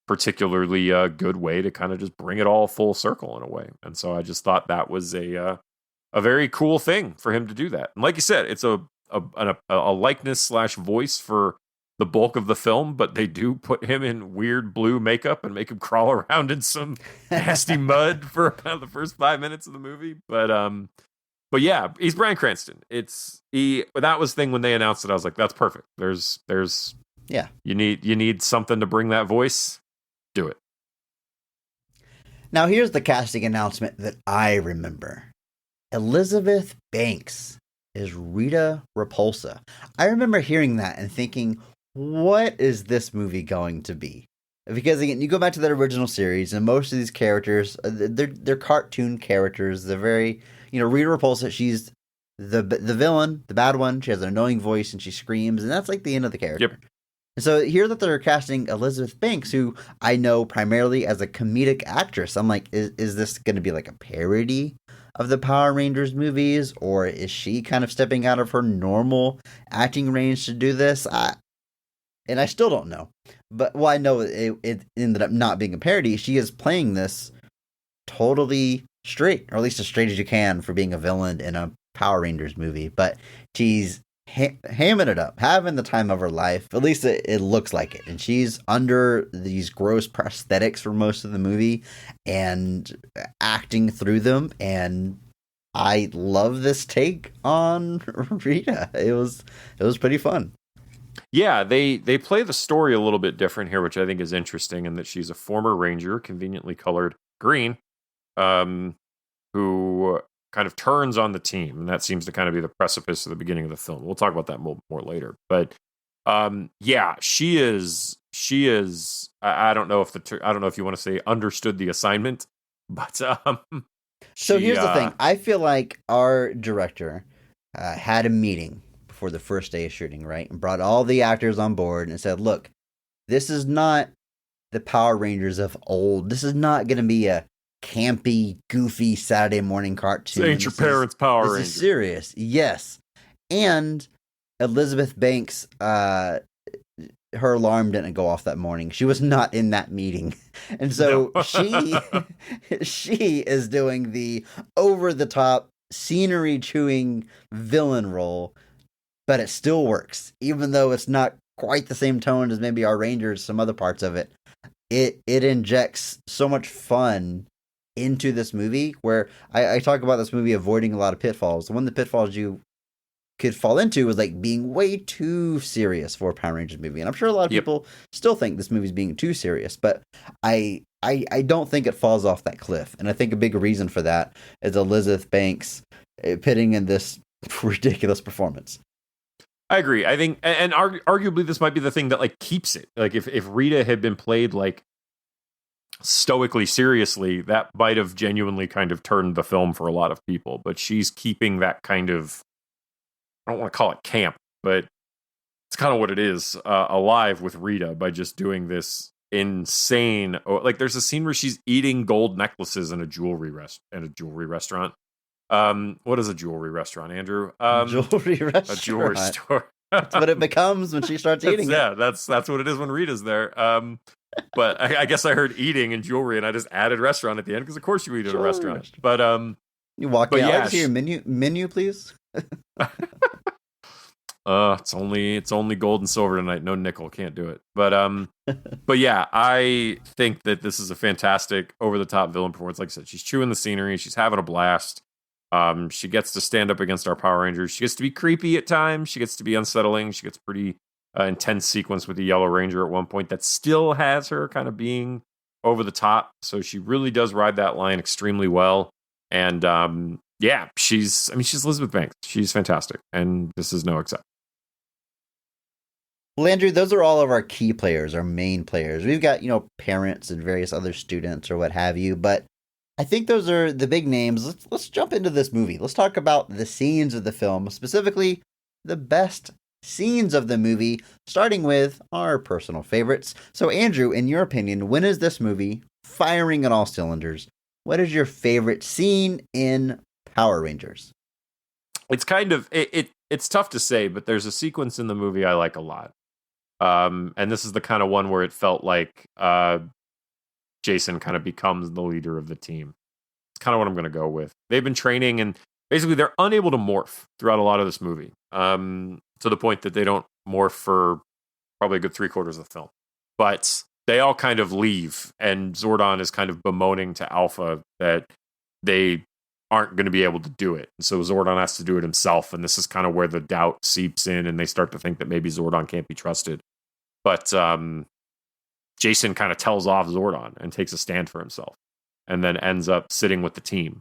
particularly good way to kind of just bring it all full circle in a way. And so I just thought that was a very cool thing for him to do that. And like you said, it's a likeness / voice for the bulk of the film, but they do put him in weird blue makeup and make him crawl around in some nasty mud for about the first 5 minutes of the movie. But yeah, he's Bryan Cranston. That was the thing when they announced it. I was like, that's perfect. There's Yeah. You need something to bring that voice. Do it. Now here's the casting announcement that I remember. Elizabeth Banks is Rita Repulsa. I remember hearing that and thinking, what is this movie going to be? Because again, you go back to the original series, and most of these characters, they're cartoon characters. They're very, Rita Repulsa. She's the villain, the bad one. She has an annoying voice and she screams, and that's like the end of the character. Yep. And so here that they're casting Elizabeth Banks, who I know primarily as a comedic actress, I'm like, is this going to be like a parody of the Power Rangers movies, or is she kind of stepping out of her normal acting range to do this? And I still don't know. But I know it ended up not being a parody. She is playing this totally straight, or at least as straight as you can for being a villain in a Power Rangers movie. But she's hamming it up, having the time of her life. At least it looks like it. And she's under these gross prosthetics for most of the movie and acting through them. And I love this take on Rita. It was pretty fun. Yeah, they play the story a little bit different here, which I think is interesting, in that she's a former Ranger, conveniently colored green, who kind of turns on the team, and that seems to kind of be the precipice of the beginning of the film. We'll talk about that more later. But yeah, she is. I don't know if you want to say understood the assignment, but So here's the thing. I feel like our director had a meeting before the first day of shooting, right? And brought all the actors on board and said, look, this is not the Power Rangers of old. This is not going to be a campy, goofy Saturday morning cartoon. This ain't your parents' Power Rangers. This is serious. Yes. And Elizabeth Banks, her alarm didn't go off that morning. She was not in that meeting. And so she is doing the over-the-top, scenery-chewing villain role, but it still works. Even though it's not quite the same tone as maybe our Rangers, some other parts of it. It injects so much fun into this movie, where I talk about this movie avoiding a lot of pitfalls. One of the pitfalls you could fall into was like being way too serious for a Power Rangers movie. And I'm sure a lot of Yep. people still think this movie's being too serious, but I don't think it falls off that cliff. And I think a big reason for that is Elizabeth Banks pitting in this ridiculous performance. I agree. I think, and arguably, this might be the thing that like keeps it. Like if Rita had been played like stoically seriously, that might have genuinely kind of turned the film for a lot of people. But she's keeping that kind of, I don't want to call it camp, but it's kind of what it is, alive with Rita by just doing this insane. Like there's a scene where she's eating gold necklaces in a jewelry restaurant. What is a jewelry restaurant, Andrew? Jewelry restaurant. A jewelry store. That's what it becomes when she starts eating. Yeah, that's what it is when Rita's there. But I guess I heard eating and jewelry, and I just added restaurant at the end because of course you eat at a restaurant. But you walk in. yeah, I'd like to see your menu, please. It's only gold and silver tonight. No nickel, can't do it. But yeah, I think that this is a fantastic over the top villain performance. Like I said, she's chewing the scenery, she's having a blast. She gets to stand up against our Power Rangers. She gets to be creepy at times. She gets to be unsettling. She gets pretty intense sequence with the Yellow Ranger at one point that still has her kind of being over the top. So she really does ride that line extremely well. And yeah, she's Elizabeth Banks. She's fantastic, and this is no exception. Well, Andrew, those are all of our key players, our main players. We've got, parents and various other students or what have you, but I think those are the big names. Let's jump into this movie. Let's talk about the scenes of the film, specifically the best scenes of the movie, starting with our personal favorites. So, Andrew, in your opinion, when is this movie firing on all cylinders? What is your favorite scene in Power Rangers? It's kind of it's tough to say, but there's a sequence in the movie I like a lot. And this is the kind of one where it felt like Jason kind of becomes the leader of the team. It's kind of what I'm going to go with. They've been training, and basically they're unable to morph throughout a lot of this movie, to the point that they don't morph for probably a good 3/4 of the film. But they all kind of leave, and Zordon is kind of bemoaning to Alpha that they aren't going to be able to do it. And so Zordon has to do it himself, and this is kind of where the doubt seeps in, and they start to think that maybe Zordon can't be trusted. But Jason kind of tells off Zordon and takes a stand for himself, and then ends up sitting with the team.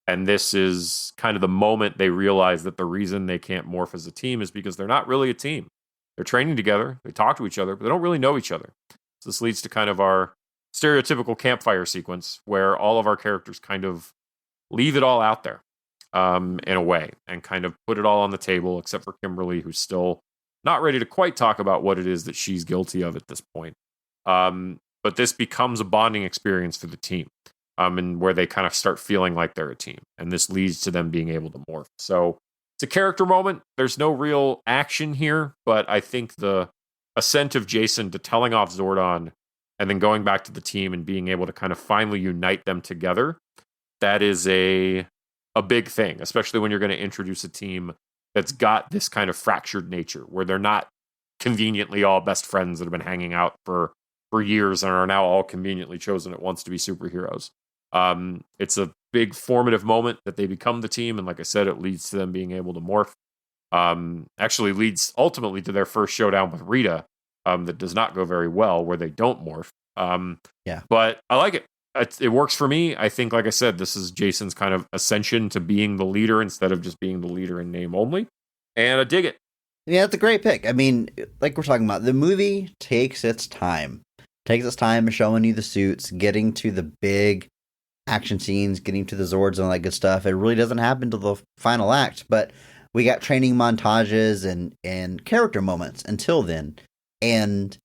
And this is kind of the moment they realize that the reason they can't morph as a team is because they're not really a team. They're training together, they talk to each other, but they don't really know each other. So this leads to kind of our stereotypical campfire sequence where all of our characters kind of leave it all out there, in a way, and kind of put it all on the table, except for Kimberly, who's still not ready to quite talk about what it is that she's guilty of at this point. But this becomes a bonding experience for the team, and where they kind of start feeling like they're a team. And this leads to them being able to morph. So it's a character moment. There's no real action here, but I think the ascent of Jason to telling off Zordon and then going back to the team and being able to kind of finally unite them together, that is a big thing, especially when you're going to introduce a team that's got this kind of fractured nature, where they're not conveniently all best friends that have been hanging out for years and are now all conveniently chosen at once to be superheroes. It's a big formative moment that they become the team, and like I said, it leads to them being able to morph. Actually leads ultimately to their first showdown with Rita, that does not go very well, where they don't morph. Yeah. But I like it. It works for me. I think, like I said, this is Jason's kind of ascension to being the leader instead of just being the leader in name only. And I dig it. Yeah, that's a great pick. I mean, like we're talking about, the movie takes its time. Takes its time showing you the suits, getting to the big action scenes, getting to the Zords and all that good stuff. It really doesn't happen till the final act, but we got training montages and character moments until then. And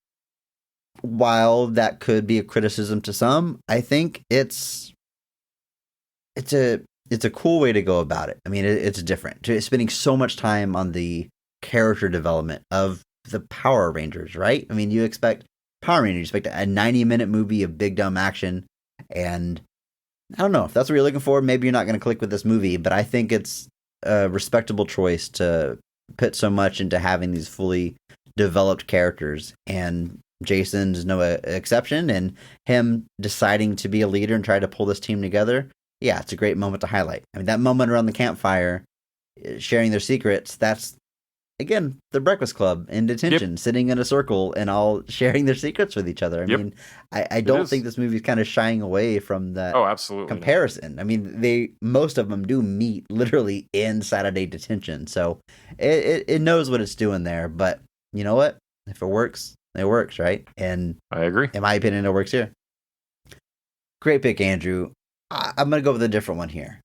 while that could be a criticism to some, I think it's a cool way to go about it. I mean, it's different. Spending so much time on the character development of the Power Rangers, right? I mean, you expect Power Rangers, you expect a 90-minute movie of big dumb action, and I don't know if that's what you're looking for. Maybe you're not going to click with this movie, but I think it's a respectable choice to put so much into having these fully developed characters, and Jason's no exception, and him deciding to be a leader and try to pull this team together. Yeah, it's a great moment to highlight. I mean, that moment around the campfire sharing their secrets. That's, again, the Breakfast Club in detention, sitting in a circle and all sharing their secrets with each other. I mean, I don't think this movie's kind of shying away from that absolutely comparison. I mean, most of them do meet literally in Saturday detention. So it knows what it's doing there. But you know what? If it works, it works, right? And I agree. In my opinion, it works here. Great pick, Andrew. I'm going to go with a different one here.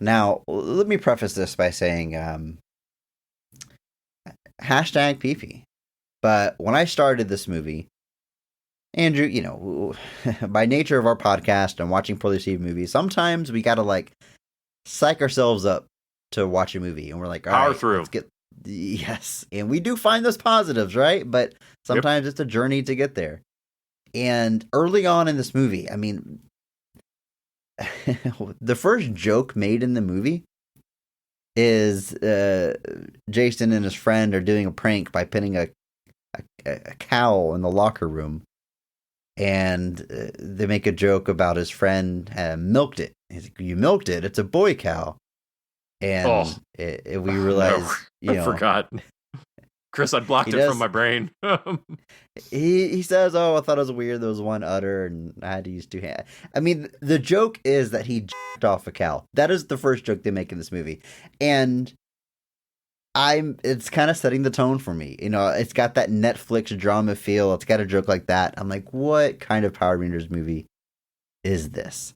Now, let me preface this by saying hashtag PP. But when I started this movie, Andrew, you know, by nature of our podcast and watching poorly received movies, sometimes we got to like psych ourselves up to watch a movie. And we're like, all power right, through. Let's get. Yes. And we do find those positives, right? But sometimes it's a journey to get there. And early on in this movie, I mean, the first joke made in the movie is Jason and his friend are doing a prank by pinning a cow in the locker room, and they make a joke about his friend milked it. He's like, "You milked it? It's a boy cow." And we realize, I forgot. Chris, I blocked it from my brain. He says, "Oh, I thought it was weird. There was one udder, and I had to use two hands." I mean, the joke is that he jacked off a cow. That is the first joke they make in this movie, and it's kind of setting the tone for me. You know, it's got that Netflix drama feel. It's got a joke like that. I'm like, what kind of Power Rangers movie is this?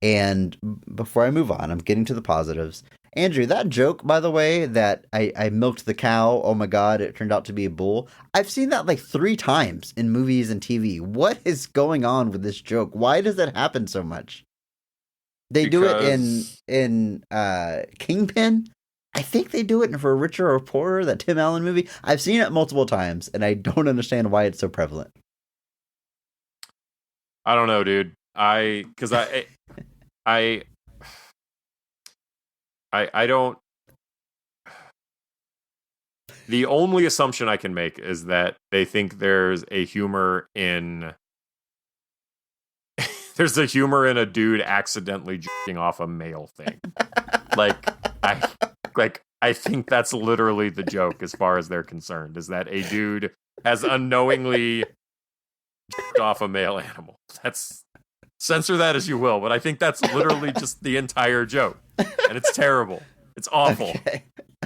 And before I move on, I'm getting to the positives. Andrew, that joke, by the way, that I milked the cow, oh my god, it turned out to be a bull. I've seen that like 3 times in movies and TV. What is going on with this joke? Why does that happen so much? They do it in Kingpin. I think they do it for Richer or Poorer, that Tim Allen movie. I've seen it multiple times, and I don't understand why it's so prevalent. I don't know, dude. I don't. The only assumption I can make is that they think there's a humor in a dude accidentally jerking off a male thing. I think that's literally the joke as far as they're concerned, is that a dude has unknowingly jerked off a male animal. That's, censor that as you will, but I think that's literally just the entire joke. And it's terrible. It's awful.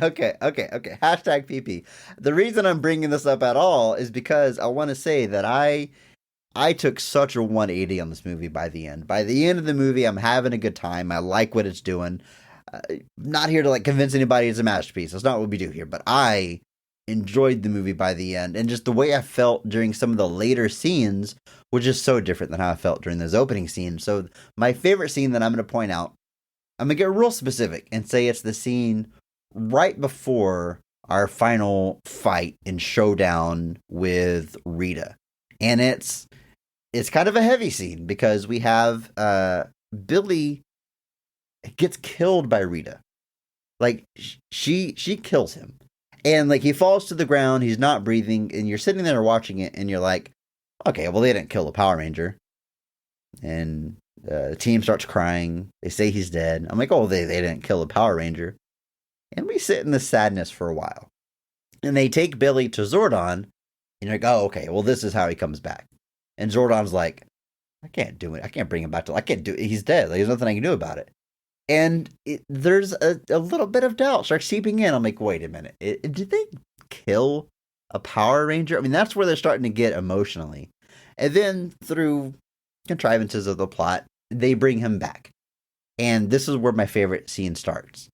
Okay. Hashtag PP. The reason I'm bringing this up at all is because I want to say that I took such a 180 on this movie by the end. By the end of the movie, I'm having a good time. I like what it's doing. Not here to like convince anybody it's a masterpiece. That's not what we do here. But I enjoyed the movie by the end. And just the way I felt during some of the later scenes was just so different than how I felt during those opening scenes. So my favorite scene that I'm going to point out, I'm going to get real specific and say it's the scene right before our final fight and showdown with Rita. And it's kind of a heavy scene because we have Billy gets killed by Rita. Like she kills him. And like he falls to the ground, he's not breathing, and you're sitting there watching it and you're like, okay, well they didn't kill the Power Ranger. And the team starts crying. They say he's dead. I'm like, oh, they didn't kill the Power Ranger. And we sit in this sadness for a while. And they take Billy to Zordon, and you're like, oh, okay, well this is how he comes back. And Zordon's like, I can't do it. I can't bring him back I can't do it. He's dead. Like, there's nothing I can do about it. And there's a little bit of doubt starts seeping in. I'm like, wait a minute. Did they kill a Power Ranger? I mean, that's where they're starting to get emotionally. And then through contrivances of the plot, they bring him back. And this is where my favorite scene starts.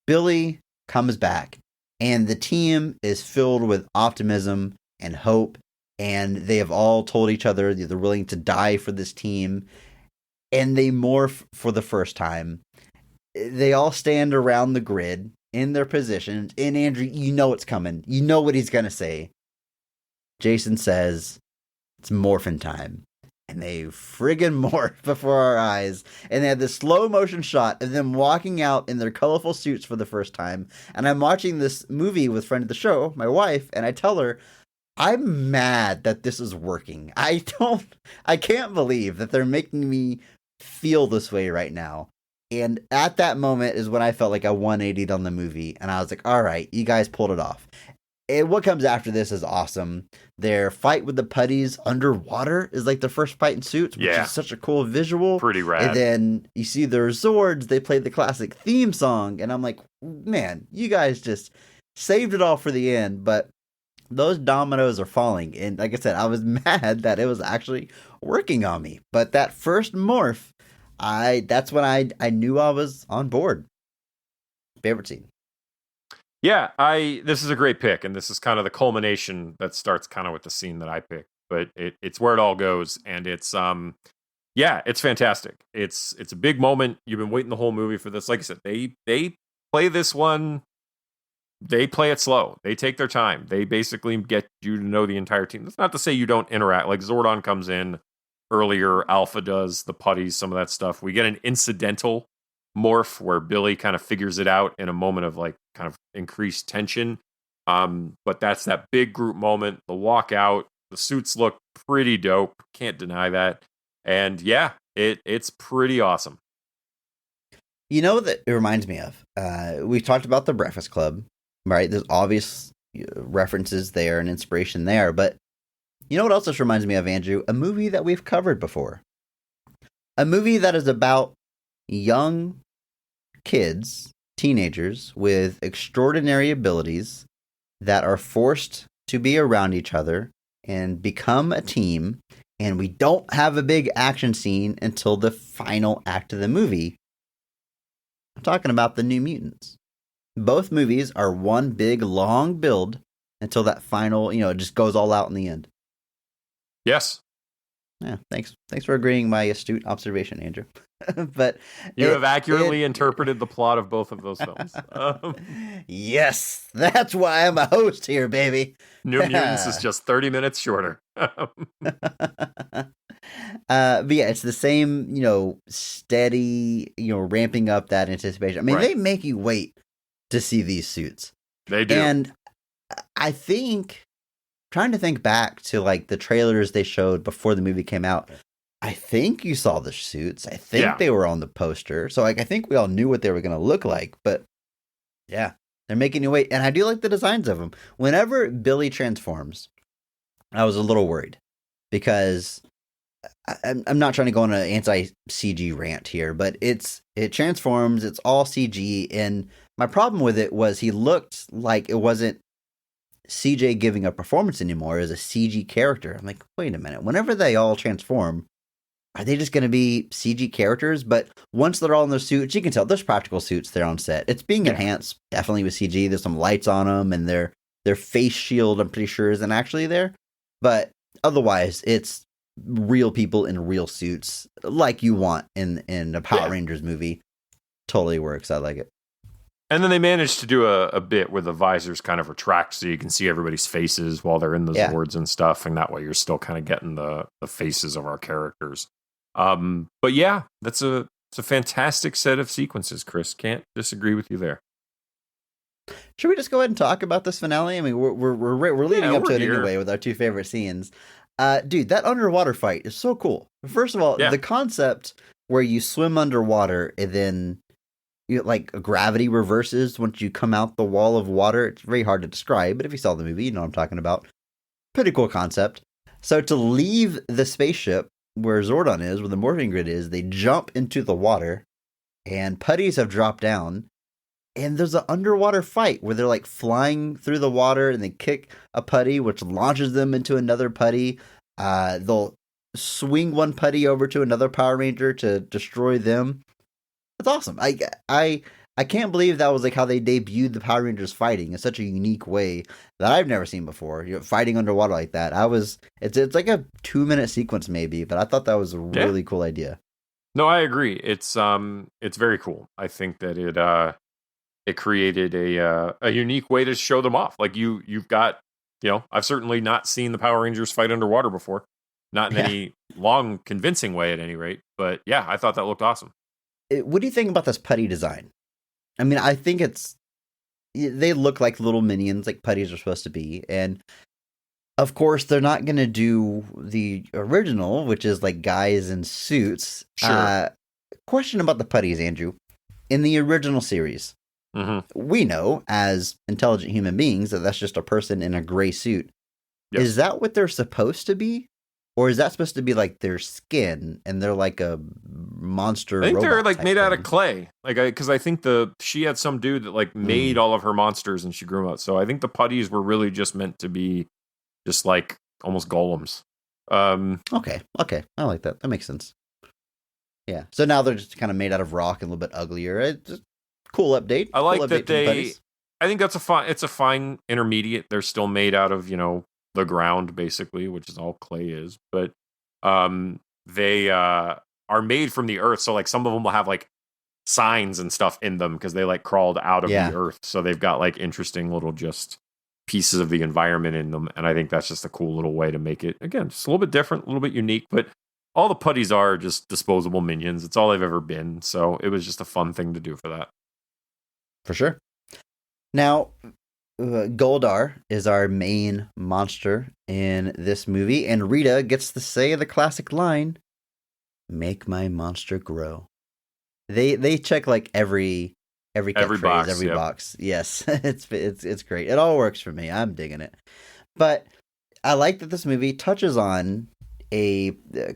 Billy comes back, and the team is filled with optimism and hope. And they have all told each other they're willing to die for this team. And they morph for the first time. They all stand around the grid in their positions. And Andrew, you know it's coming. You know what he's going to say. Jason says, it's morphin' time. And they friggin' morph before our eyes. And they had this slow motion shot of them walking out in their colorful suits for the first time. And I'm watching this movie with friend of the show, my wife, and I tell her, I'm mad that this is working. I can't believe that they're making me feel this way right now. And at that moment is when I felt like I 180'd on the movie, and I was like, all right, you guys pulled it off. And what comes after this is awesome. Their fight with the putties underwater is like the first fight in suits, which is such a cool visual. Pretty rad. And then you see their Zords, they play the classic theme song, and I'm like, man, you guys just saved it all for the end. But those dominoes are falling, and like I said, I was mad that it was actually working on me. But that first morph, that's when I knew I was on board. Favorite scene. Yeah, this is a great pick, and this is kind of the culmination that starts kind of with the scene that I picked, but it's where it all goes, and it's it's fantastic. It's a big moment. You've been waiting the whole movie for this. Like I said, they play this one. They play it slow. They take their time. They basically get you to know the entire team. That's not to say you don't interact. Like Zordon comes in earlier, Alpha does the putties, some of that stuff. We get an incidental morph where Billy kind of figures it out in a moment of like kind of increased tension. But that's that big group moment, the walkout, the suits look pretty dope. Can't deny that. And yeah, it's pretty awesome. You know what it reminds me of? We talked about the Breakfast Club, right? There's obvious references there and inspiration there, but you know what else this reminds me of, Andrew? A movie that we've covered before. A movie that is about young kids, teenagers with extraordinary abilities that are forced to be around each other and become a team, and we don't have a big action scene until the final act of the movie. I'm talking about The New Mutants. Both movies are one big long build until that final, it just goes all out in the end. Yes. Yeah, thanks for agreeing my astute observation, Andrew. But you have accurately interpreted the plot of both of those films. Yes, that's why I'm a host here, baby. New Mutants is just 30 minutes shorter. But yeah, it's the same, steady, ramping up that anticipation. I mean, They make you wait to see these suits. They do. And I think, trying to think back to like the trailers they showed before the movie came out, I think you saw the suits. I think they were on the poster. So like, I think we all knew what they were going to look like, but yeah, they're making you wait. And I do like the designs of them. Whenever Billy transforms, I was a little worried because I'm not trying to go on an anti-CG rant here, but it transforms. It's all CG. And my problem with it was he looked like it wasn't CJ giving a performance anymore as a CG character. I'm like, wait a minute. Whenever they all transform, are they just going to be CG characters? But once they're all in their suits, you can tell there's practical suits there on set. It's being enhanced definitely with CG. There's some lights on them, and their face shield, I'm pretty sure, isn't actually there. But otherwise, it's real people in real suits like you want in a Power Rangers movie. Totally works. I like it. And then they managed to do a bit where the visors kind of retract so you can see everybody's faces while they're in the Zords and stuff. And that way you're still kind of getting the faces of our characters. But yeah, it's a fantastic set of sequences, Chris. Can't disagree with you there. Should we just go ahead and talk about this finale? I mean, we're leading up to it anyway with our two favorite scenes. Dude, that underwater fight is so cool. First of all, the concept where you swim underwater and then like gravity reverses once you come out the wall of water. It's very hard to describe, but if you saw the movie, you know what I'm talking about. Pretty cool concept. So to leave the spaceship where Zordon is, where the morphing grid is, they jump into the water, and putties have dropped down, and there's an underwater fight where they're like flying through the water, and they kick a putty, which launches them into another putty. They'll swing one putty over to another Power Ranger to destroy them. That's awesome. I can't believe that was like how they debuted the Power Rangers fighting in such a unique way that I've never seen before. Fighting underwater like that. It's like a 2-minute sequence maybe, but I thought that was a really cool idea. No, I agree. It's very cool. I think that it created a unique way to show them off. Like you've got, I've certainly not seen the Power Rangers fight underwater before. Not in any long, convincing way at any rate. But yeah, I thought that looked awesome. What do you think about this putty design? I mean, I think they look like little minions, like putties are supposed to be. And of course, they're not going to do the original, which is like guys in suits. Sure. Question about the putties, Andrew. in the original series, we know as intelligent human beings that that's just a person in a gray suit. Yes. Is that what they're supposed to be? Or is that supposed to be like their skin and they're like a monster? I think they're robot like type made out thing? of clay. Like, because I think she had some dude that like made all of her monsters and she grew them out. So I think the putties were really just meant to be just like almost golems. Okay, I like that. That makes sense. Yeah. So now they're just kind of made out of rock and a little bit uglier. It's a cool update. I like cool that update for the they. putties. I think that's it's a fine intermediate. They're still made out of the ground basically, which is all clay is. But they are made from the earth. So like some of them will have like signs and stuff in them because they like crawled out of the earth. So they've got like interesting little just pieces of the environment in them. And I think that's just a cool little way to make it, again, just a little bit different, a little bit unique. But all the putties are just disposable minions. It's all they've ever been. So it was just a fun thing to do for that. For sure. Now, Goldar is our main monster in this movie, and Rita gets to say the classic line, "Make my monster grow." They check like every box, every box. Yes, it's great. It all works for me. I'm digging it. But I like that this movie touches on a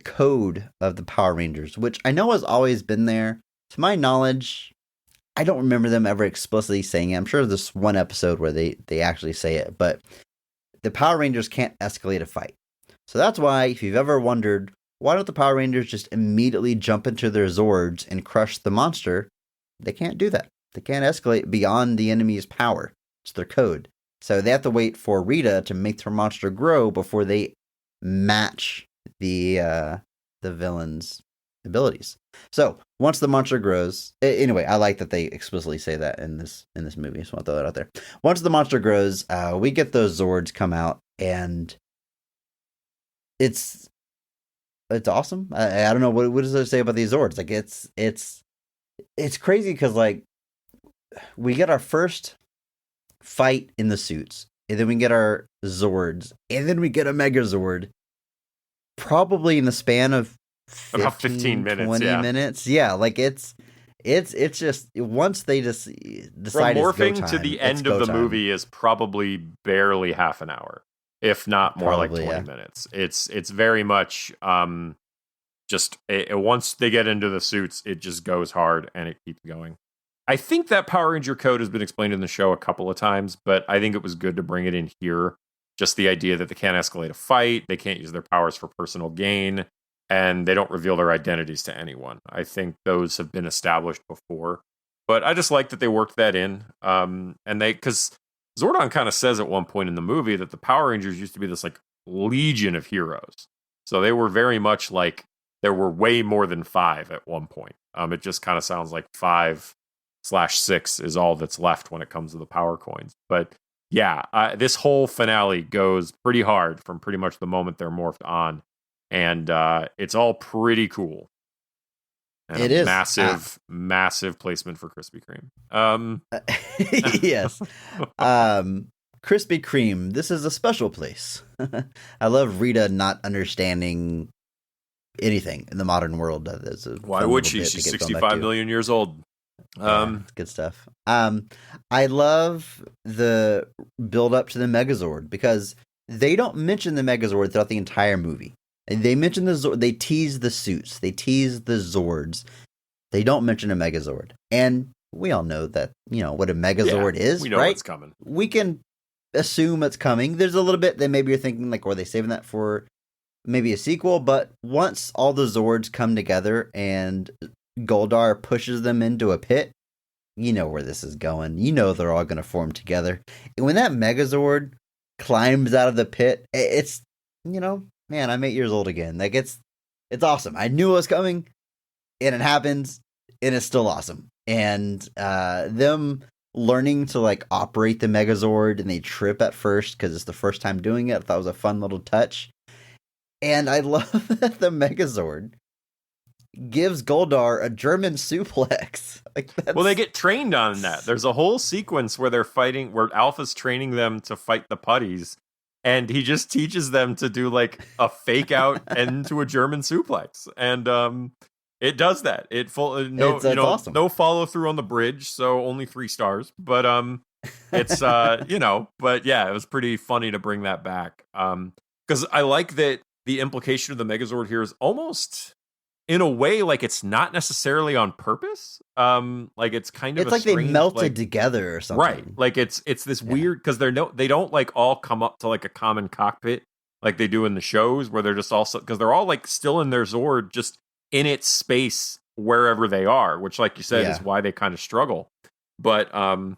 code of the Power Rangers, which I know has always been there. To my knowledge, I don't remember them ever explicitly saying it. I'm sure there's one episode where they actually say it, but the Power Rangers can't escalate a fight. So that's why, if you've ever wondered, why don't the Power Rangers just immediately jump into their Zords and crush the monster? They can't do that. They can't escalate beyond the enemy's power. It's their code. So they have to wait for Rita to make their monster grow before they match the villain's abilities. So once the monster grows, anyway, I like that they explicitly say that in this movie. So I'll throw that out there. Once the monster grows, we get those Zords come out, and it's awesome. I don't know what does it say about these Zords. Like it's crazy because like we get our first fight in the suits, and then we get our Zords, and then we get a Megazord. Probably in the span of about 15 minutes, 20 minutes. Yeah, like it's just once they just decide from it's go morphing time, to the it's end go of the time. movie is probably barely half an hour, if not more, Probably, like 20 minutes. It's very much just once they get into the suits, it just goes hard and it keeps going. I think that Power Ranger code has been explained in the show a couple of times, but I think it was good to bring it in here. Just the idea that they can't escalate a fight, they can't use their powers for personal gain, and they don't reveal their identities to anyone. I think those have been established before, but I just like that they worked that in. And because Zordon kind of says at one point in the movie that the Power Rangers used to be this like legion of heroes. So they were very much like there were way more than 5 at one point. It just kind of sounds like 5/6 is all that's left when it comes to the power coins. But yeah, this whole finale goes pretty hard from pretty much the moment they're morphed on. And it's all pretty cool. And it is massive placement for Krispy Kreme. Yes. Krispy Kreme, this is a special place. I love Rita not understanding anything in the modern world. Why would she? She's 65 million years old. Good stuff. I love the build up to the Megazord because they don't mention the Megazord throughout the entire movie. They mention the Zord, they tease the suits, they tease the Zords. They don't mention a Megazord. And we all know that, what a Megazord is, we know right? What's coming. We can assume it's coming. There's a little bit that maybe you're thinking like, are they saving that for maybe a sequel? But once all the Zords come together and Goldar pushes them into a pit, you know where this is going. You know they're all going to form together. And when that Megazord climbs out of the pit, it's, man, I'm 8 years old again. Like it's awesome. I knew it was coming, and it happens, and it's still awesome. And them learning to like operate the Megazord, and they trip at first because it's the first time doing it. I thought it was a fun little touch. And I love that the Megazord gives Goldar a German suplex. Well, they get trained on that. There's a whole sequence where they're fighting, where Alpha's training them to fight the putties. And he just teaches them to do like a fake out into a German suplex. And It does that. It no, It's awesome. no follow through on the bridge, so only 3 stars. But it's but yeah, it was pretty funny to bring that back. Because I like that the implication of the Megazord here is almost in a way like it's not necessarily on purpose. Like it's kind of it's like they melted together or something, right? Like it's this weird because they don't like all come up to like a common cockpit like they do in the shows where they're just also because they're all like still in their Zord just in its space wherever they are, which like you said is why they kind of struggle. But I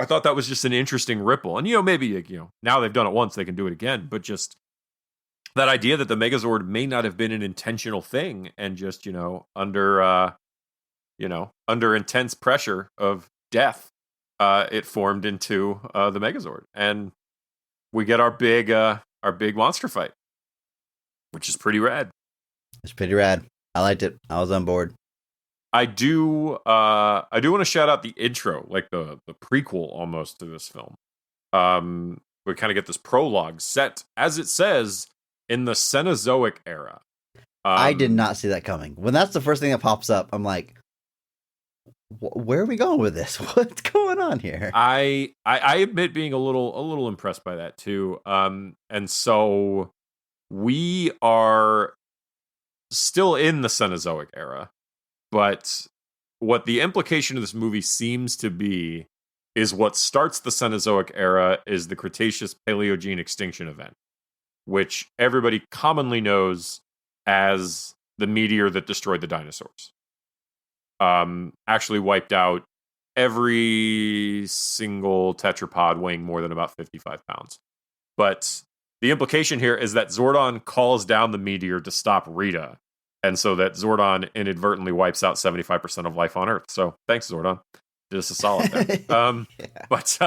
thought that was just an interesting ripple, and maybe now they've done it once, they can do it again, but just that idea that the Megazord may not have been an intentional thing, and just under intense pressure of death, it formed into the Megazord, and we get our big monster fight, which is pretty rad. It's pretty rad. I liked it. I was on board. I do want to shout out the intro, like the prequel almost to this film. We kind of get this prologue set, as it says, in the Cenozoic era. I did not see that coming. When that's the first thing that pops up, I'm like, where are we going with this? What's going on here? I admit being a little impressed by that too. And so we are still in the Cenozoic era, but what the implication of this movie seems to be is what starts the Cenozoic era is the Cretaceous Paleogene extinction event, which everybody commonly knows as the meteor that destroyed the dinosaurs. Actually wiped out every single tetrapod weighing more than about 55 pounds. But the implication here is that Zordon calls down the meteor to stop Rita, and so that Zordon inadvertently wipes out 75% of life on Earth. So thanks, Zordon. Did us a solid there. But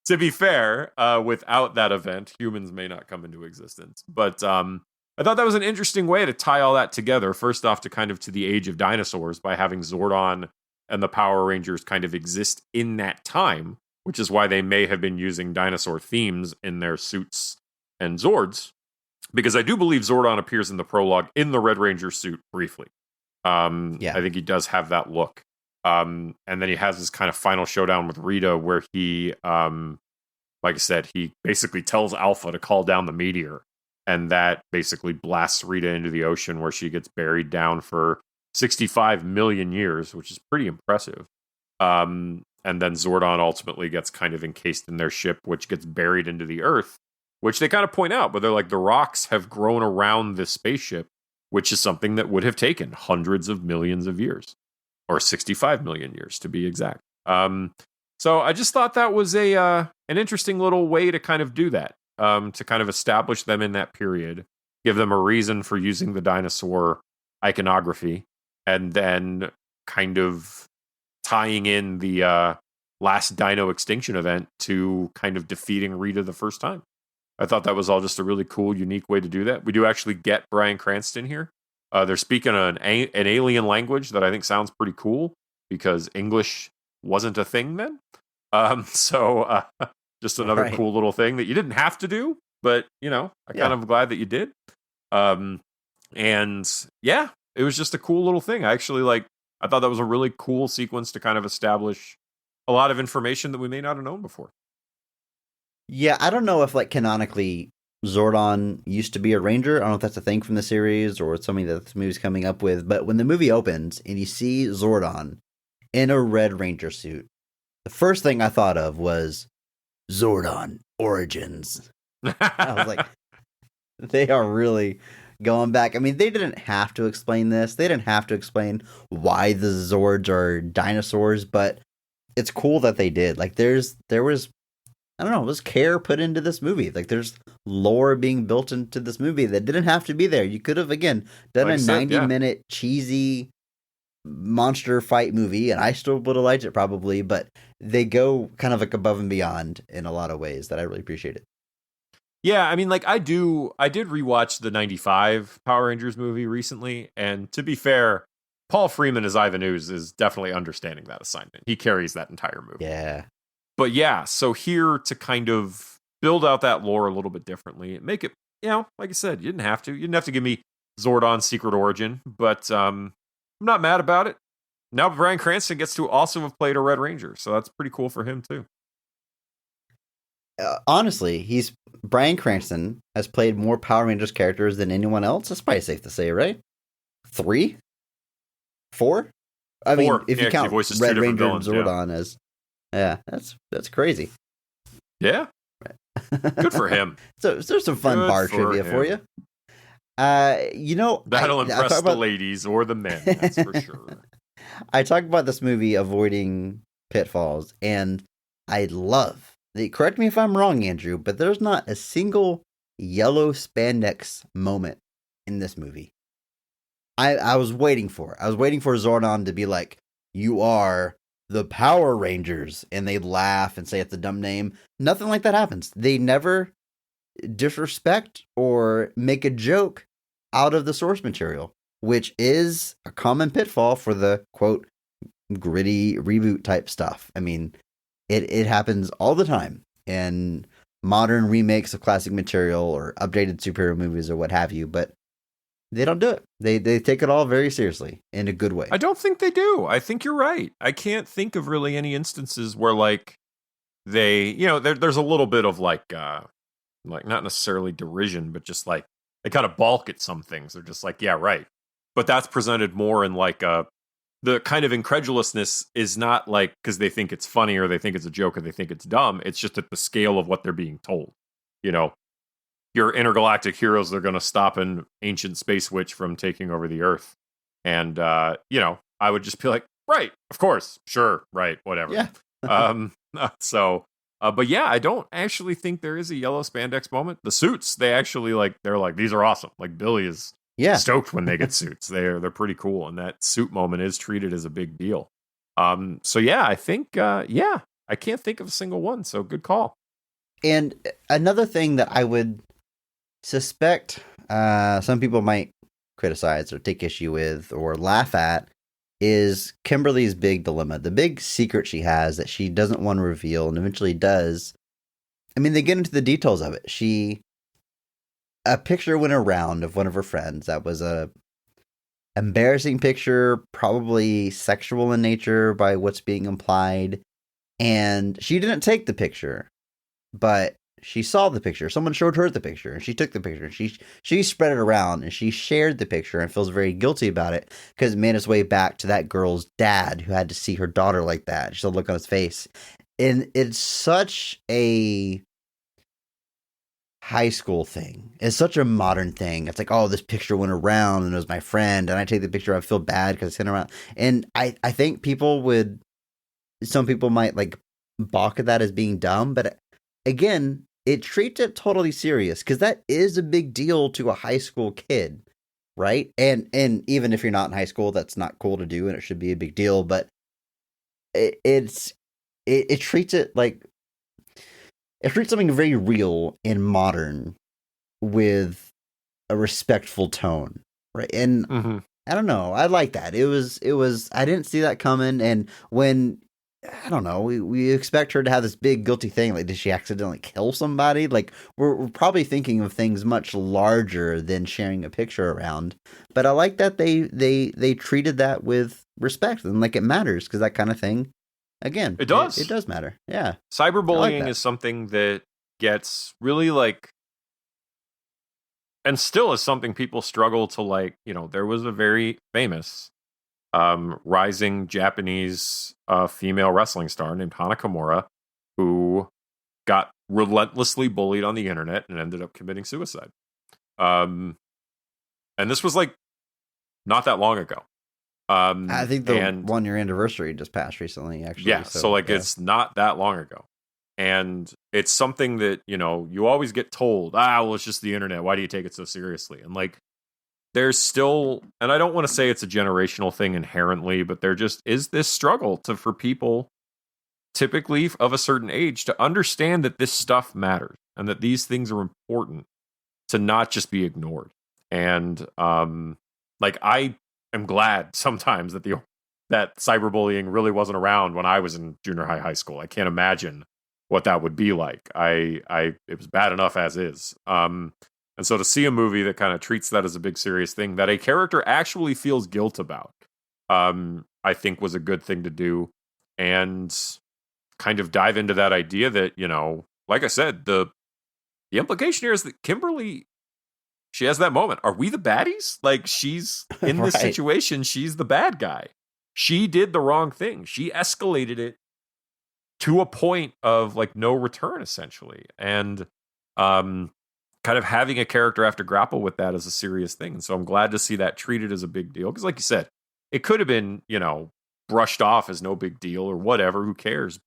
to be fair, without that event, humans may not come into existence. But I thought that was an interesting way to tie all that together. First off, to the age of dinosaurs by having Zordon and the Power Rangers kind of exist in that time, which is why they may have been using dinosaur themes in their suits and Zords. Because I do believe Zordon appears in the prologue in the Red Ranger suit briefly. I think he does have that look. And then he has this kind of final showdown with Rita where he, like I said, he basically tells Alpha to call down the meteor. And that basically blasts Rita into the ocean where she gets buried down for 65 million years, which is pretty impressive. And then Zordon ultimately gets kind of encased in their ship, which gets buried into the Earth, which they kind of point out, but they're like, the rocks have grown around this spaceship, which is something that would have taken hundreds of millions of years, or 65 million years to be exact. So I just thought that was an interesting little way to kind of do that, to kind of establish them in that period, give them a reason for using the dinosaur iconography, and then kind of tying in the last dino extinction event to kind of defeating Rita the first time. I thought that was all just a really cool, unique way to do that. We do actually get Bryan Cranston here. They're speaking an alien language that I think sounds pretty cool because English wasn't a thing then. So just another cool little thing that you didn't have to do, but I kind of glad that you did. And yeah, it was just a cool little thing. I thought that was a really cool sequence to kind of establish a lot of information that we may not have known before. Yeah, I don't know if canonically Zordon used to be a ranger. I don't know if that's a thing from the series or it's something that this movie's coming up with, but when the movie opens and you see Zordon in a Red Ranger suit, the first thing I thought of was Zordon Origins. I was like, they are really going back. I mean, they didn't have to explain this. They didn't have to explain why the Zords are dinosaurs, but it's cool that they did. There was I don't know, was care put into this movie. There's lore being built into this movie that didn't have to be there. You could have, again, done a 90-minute cheesy monster fight movie, and I still would have liked it probably, but they go kind of above and beyond in a lot of ways that I really appreciate it. Yeah, I mean, I did rewatch the 95 Power Rangers movie recently, and to be fair, Paul Freeman as Ivan Ooze is definitely understanding that assignment. He carries that entire movie. Yeah. But yeah, so here to kind of build out that lore a little bit differently, make it, like I said, you didn't have to give me Zordon Secret Origin, but I'm not mad about it. Now Bryan Cranston gets to also have played a Red Ranger, so that's pretty cool for him too. Honestly, Bryan Cranston has played more Power Rangers characters than anyone else. That's probably safe to say, right? 3? 4? I mean, Four. if you count voices Red two different Ranger and villains, Zordon as, that's crazy. Yeah, good for him. So there's some fun Good bar for trivia him. for you. That'll I impress talk the about- ladies or the men, that's for sure. I talk about this movie avoiding pitfalls, and I love. Correct me if I'm wrong, Andrew, but there's not a single yellow spandex moment in this movie. I was waiting for it. I was waiting for Zordon to be like, "You are the Power Rangers," and they laugh and say it's a dumb name. Nothing like that happens. They never disrespect or make a joke out of the source material, which is a common pitfall for the quote gritty reboot type stuff. I mean, it happens all the time in modern remakes of classic material or updated superhero movies or what have you, but they don't do it. They take it all very seriously in a good way. I don't think they do. I think you're right. I can't think of really any instances where like they, there's a little bit of like not necessarily derision, but just like they kind of balk at some things. They're just like, yeah, right. But that's presented more in like the kind of incredulousness is not like because they think it's funny or they think it's a joke or they think it's dumb. It's just at the scale of what they're being told. Your intergalactic heroes, they're going to stop an ancient space witch from taking over the Earth. And, I would just be like, right, of course, sure, right, whatever. Yeah. But yeah, I don't actually think there is a yellow spandex moment. The suits, they're like, these are awesome. Like Billy is stoked when they get suits. They're pretty cool. And that suit moment is treated as a big deal. So yeah, I think, I can't think of a single one. So good call. And another thing that I would suspect some people might criticize or take issue with or laugh at is Kimberly's big dilemma, the big secret she has that she doesn't want to reveal and eventually does. I mean, they get into the details of it. A picture went around of one of her friends that was a embarrassing picture, probably sexual in nature by what's being implied. And she didn't take the picture, but she saw the picture. Someone showed her the picture, and she took the picture. She spread it around, and she shared the picture and feels very guilty about it because it made its way back to that girl's dad who had to see her daughter like that. She saw the look on his face. And it's such a high school thing. It's such a modern thing. It's like, oh, this picture went around, and it was my friend, and I take the picture, I feel bad because it's sent around. And I think some people might like balk at that as being dumb, but again, it treats it totally serious because that is a big deal to a high school kid, right? And even if you're not in high school, that's not cool to do, and it should be a big deal. But it treats it like it treats something very real and modern with a respectful tone, right? And I don't know, I like that. It was. I didn't see that coming, and when. I don't know. We expect her to have this big guilty thing. Like, did she accidentally kill somebody? Like, we're probably thinking of things much larger than sharing a picture around. But I like that they treated that with respect and like it matters because that kind of thing. Again, it does. It does matter. Yeah. Cyberbullying is something that gets really like, and still is something people struggle to like. There was a very famous rising Japanese female wrestling star named Hana Kimura who got relentlessly bullied on the internet and ended up committing suicide. And this was like not that long ago. I think the 1-year anniversary just passed recently, actually. Yeah, so it's not that long ago. And it's something that, you always get told, well, it's just the internet. Why do you take it so seriously? And like, there's still, and I don't want to say it's a generational thing inherently, but there just is this struggle for people typically of a certain age to understand that this stuff matters and that these things are important to not just be ignored. And like I am glad sometimes that that cyberbullying really wasn't around when I was in junior high school. I can't imagine what that would be like. It was bad enough as is. And And so to see a movie that kind of treats that as a big serious thing that a character actually feels guilt about, I think was a good thing to do, and kind of dive into that idea that, like I said, the implication here is that Kimberly, she has that moment. Are we the baddies? Like, she's in this Right. situation. She's the bad guy. She did the wrong thing. She escalated it to a point of like no return, essentially. And kind of having a character have to grapple with that is a serious thing. And so I'm glad to see that treated as a big deal. Because like you said, it could have been, brushed off as no big deal or whatever. Who cares?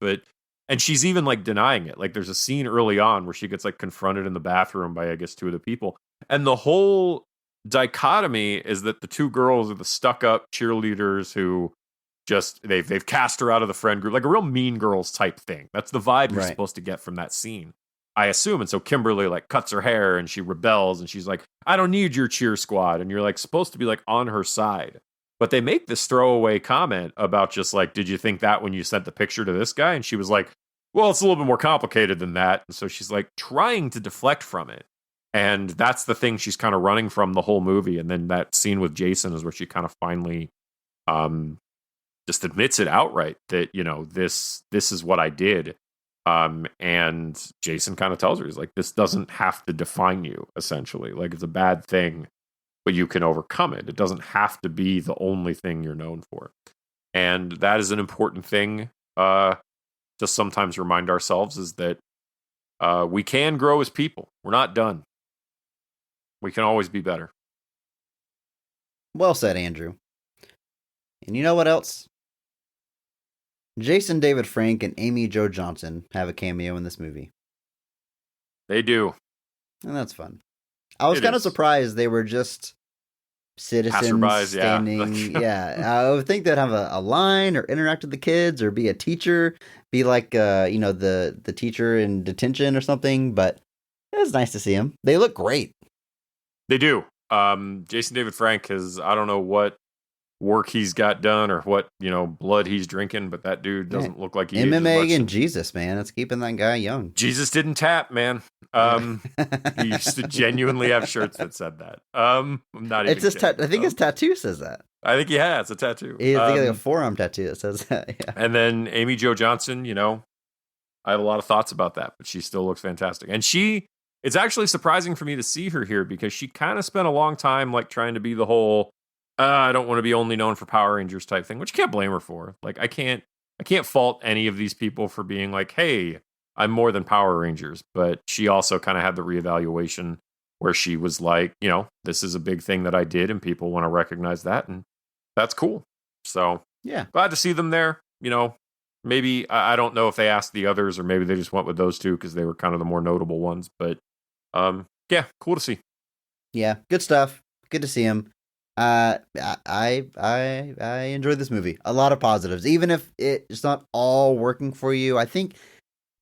And she's even like denying it. Like there's a scene early on where she gets like confronted in the bathroom by, I guess, two of the people. And the whole dichotomy is that the two girls are the stuck up cheerleaders who just they've cast her out of the friend group, like a real Mean Girls type thing. That's the vibe you're Right. supposed to get from that scene, I assume. And so Kimberly like cuts her hair and she rebels and she's like, I don't need your cheer squad. And you're like supposed to be like on her side. But they make this throwaway comment about just like, did you think that when you sent the picture to this guy? And she was like, well, it's a little bit more complicated than that. And so she's like trying to deflect from it. And that's the thing she's kind of running from the whole movie. And then that scene with Jason is where she kind of finally just admits it outright that, this is what I did. And Jason kind of tells her, he's like, this doesn't have to define you, essentially. Like, it's a bad thing, but you can overcome it. It doesn't have to be the only thing you're known for. And that is an important thing to sometimes remind ourselves, is that we can grow as people. We're not done. We can always be better. Well said, Andrew. And you know what else? Jason David Frank and Amy Jo Johnson have a cameo in this movie. They do. And that's fun. I was It kind of is. surprised they were just citizens Passerbys, yeah. standing. Yeah. I would think they'd have a line or interact with the kids or be a teacher, be like, the teacher in detention or something. But it was nice to see them. They look great. They do. Jason David Frank has, I don't know what work he's got done or what, blood he's drinking, but that dude doesn't look like he ages MMA much. and Jesus, man. It's keeping that guy young. Jesus didn't tap, man. He used to genuinely have shirts that said that. I'm not even It's his kidding. I think his tattoo says that. I think he has a tattoo. He has like a forearm tattoo that says that. Yeah. And then Amy Jo Johnson, I have a lot of thoughts about that, but she still looks fantastic. And it's actually surprising for me to see her here because she kind of spent a long time like trying to be the whole I don't want to be only known for Power Rangers type thing, which you can't blame her for. Like I can't fault any of these people for being like, hey, I'm more than Power Rangers. But she also kind of had the reevaluation where she was like, this is a big thing that I did and people want to recognize that. And that's cool. So Yeah. glad to see them there. Maybe I don't know if they asked the others or maybe they just went with those two because they were kind of the more notable ones. But yeah, cool to see. Yeah. Good stuff. Good to see him. I enjoyed this movie. A lot of positives, even if it's not all working for you. I think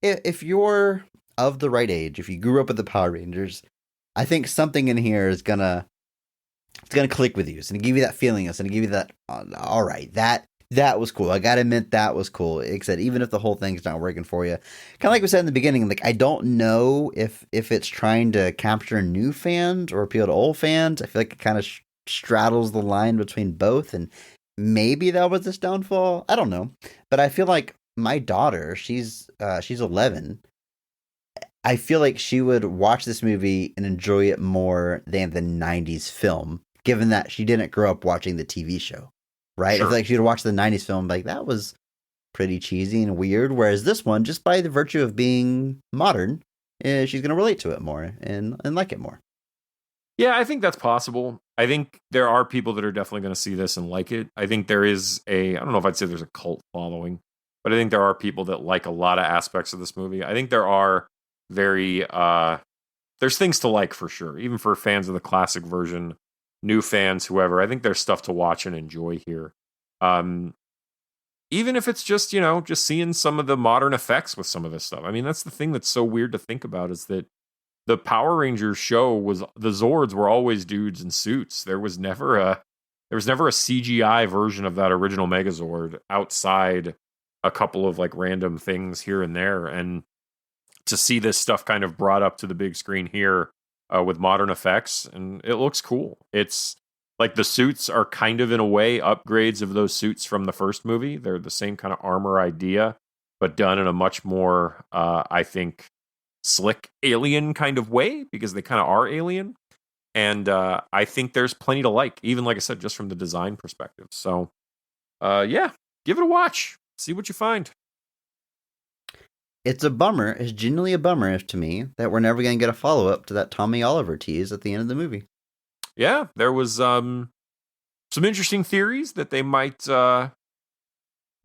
if you're of the right age, if you grew up with the Power Rangers, I think something in here is gonna click with you. It's gonna give you that feeling. It's gonna give you that. All right, that was cool. I gotta admit that was cool. Like I said, even if the whole thing's not working for you, kind of like we said in the beginning. Like I don't know if it's trying to capture new fans or appeal to old fans. I feel like it kind of straddles the line between both, and maybe that was its downfall. I don't know, but I feel like my daughter, she's 11. I feel like she would watch this movie and enjoy it more than the 90s film, given that she didn't grow up watching the TV show, right? Sure. I feel like she'd watch the 90s film like that was pretty cheesy and weird, whereas this one, just by the virtue of being modern, she's going to relate to it more and like it more. Yeah, I think that's possible. I think there are people that are definitely going to see this and like it. I think there is I don't know if I'd say there's a cult following, but I think there are people that like a lot of aspects of this movie. I think there are there's things to like for sure, even for fans of the classic version, new fans, whoever. I think there's stuff to watch and enjoy here. Even if it's just, just seeing some of the modern effects with some of this stuff. I mean, that's the thing that's so weird to think about is that the Power Rangers show the Zords were always dudes in suits. There was never a CGI version of that original Megazord outside a couple of like random things here and there. And to see this stuff kind of brought up to the big screen here, with modern effects, and it looks cool. It's like the suits are kind of, in a way, upgrades of those suits from the first movie. They're the same kind of armor idea, but done in a much more, I think, slick alien kind of way, because they kind of are alien. And I think there's plenty to like, even like I said, just from the design perspective. So, yeah, give it a watch. See what you find. It's a bummer. It's genuinely a bummer to me that we're never going to get a follow-up to that Tommy Oliver tease at the end of the movie. Yeah, there was some interesting theories that they might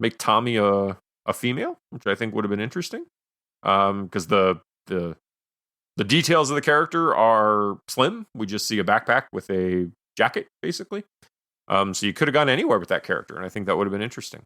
make Tommy a female, which I think would have been interesting. Because the details of the character are slim. We just see a backpack with a jacket, basically. So you could have gone anywhere with that character, and I think that would have been interesting.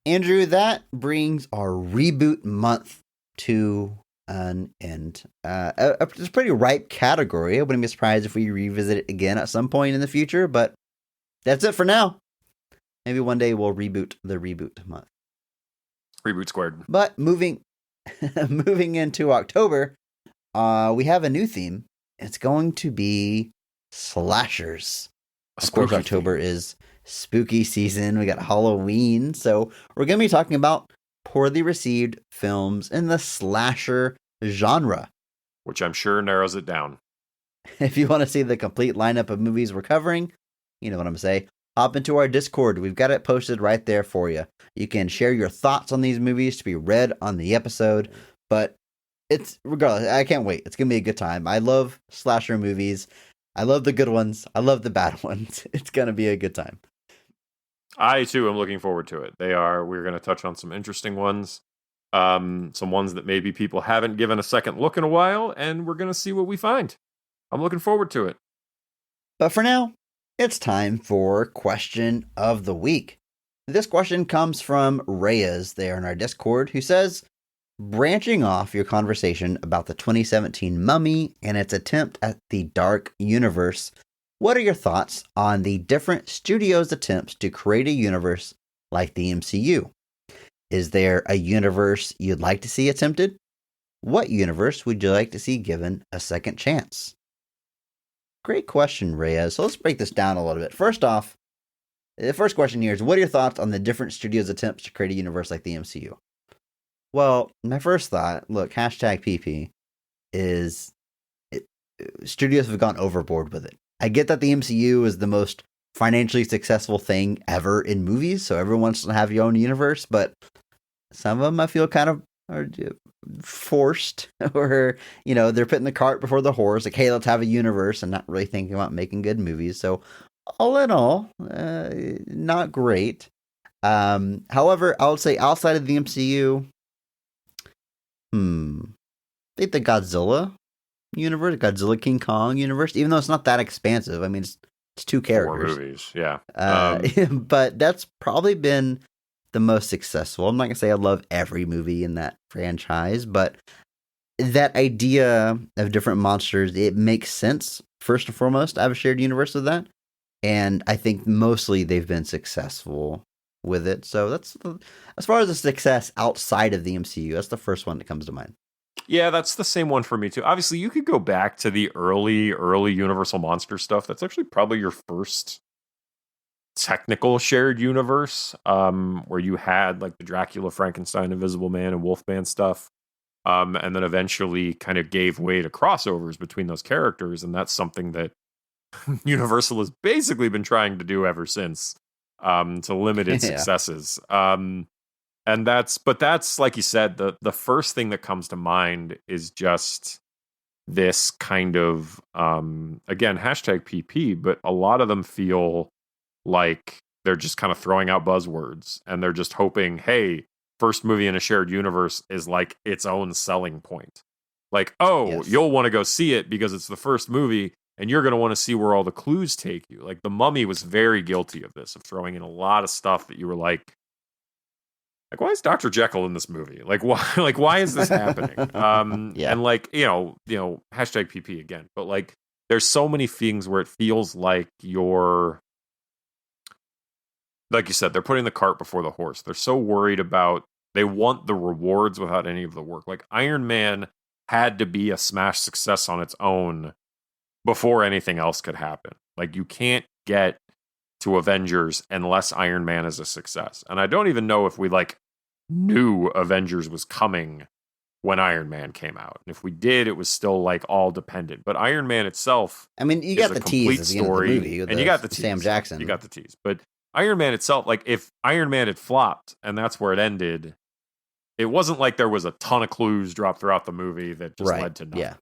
Andrew, that brings our reboot month to an end. It's a pretty ripe category. I wouldn't be surprised if we revisit it again at some point in the future, but that's it for now. Maybe one day we'll reboot the reboot month. Reboot squared. But moving into October, we have a new theme. It's going to be slashers. Of course, October is spooky season. We got Halloween. So we're going to be talking about poorly received films in the slasher genre, which I'm sure narrows it down. If you want to see the complete lineup of movies we're covering, you know what I'm saying, hop into our Discord. We've got it posted right there for you. You can share your thoughts on these movies to be read on the episode, but it's regardless, I can't wait. It's going to be a good time. I love slasher movies. I love the good ones. I love the bad ones. It's going to be a good time. I, too, am looking forward to it. We're going to touch on some interesting ones, some ones that maybe people haven't given a second look in a while, and we're going to see what we find. I'm looking forward to it. But for now, it's time for Question of the Week. This question comes from Reyes there in our Discord, who says, branching off your conversation about the 2017 Mummy and its attempt at the dark universe, what are your thoughts on the different studios' attempts to create a universe like the MCU? Is there a universe you'd like to see attempted? What universe would you like to see given a second chance? Great question, Reyes. So let's break this down a little bit. First off, the first question here is, what are your thoughts on the different studios' attempts to create a universe like the MCU? Well, my first thought, look, hashtag PP, is studios have gone overboard with it. I get that the MCU is the most financially successful thing ever in movies, so everyone wants to have your own universe, but some of them I feel kind of are forced, or, you know, they're putting the cart before the horse, like, hey, let's have a universe, and not really thinking about making good movies. So all in all, not great. However, I would say outside of the MCU, I think the Godzilla universe, Godzilla King Kong universe, even though it's not that expansive. I mean, it's two characters. 4 movies, yeah. But that's probably been the most successful. I'm not going to say I love every movie in that franchise, but that idea of different monsters, it makes sense. First and foremost, I have a shared universe with that. And I think mostly they've been successful with it. So that's, as far as the success outside of the MCU, that's the first one that comes to mind. Yeah, that's the same one for me too. Obviously, you could go back to the early Universal Monster stuff. That's actually probably your first technical shared universe, where you had like the Dracula, Frankenstein, Invisible Man, and Wolfman stuff, and then eventually kind of gave way to crossovers between those characters, and that's something that Universal has basically been trying to do ever since, to limited successes. And that's like you said, the first thing that comes to mind is just this kind of, again, hashtag PP, but a lot of them feel like they're just kind of throwing out buzzwords, and they're just hoping, hey, first movie in a shared universe is like its own selling point. Like, oh, yes, you'll want to go see it because it's the first movie, and you're going to want to see where all the clues take you. Like, The Mummy was very guilty of this, of throwing in a lot of stuff that you were like, why is Dr. Jekyll in this movie? Like, why is this happening? Yeah. And like, you know, hashtag PP again, but like, there's so many things where it feels like you're like you said, they're putting the cart before the horse. They're so worried about, they want the rewards without any of the work. Like Iron Man had to be a smash success on its own before anything else could happen. Like you can't get to Avengers unless Iron Man is a success. And I don't even know if we like knew Avengers was coming when Iron Man came out. And if we did, it was still like all dependent. But Iron Man itself, I mean, you got the tease at the end of the movie, and you got the tease. Sam Jackson. You got the tease. But Iron Man itself, like if Iron Man had flopped and that's where it ended, it wasn't like there was a ton of clues dropped throughout the movie that just led to nothing. Yeah.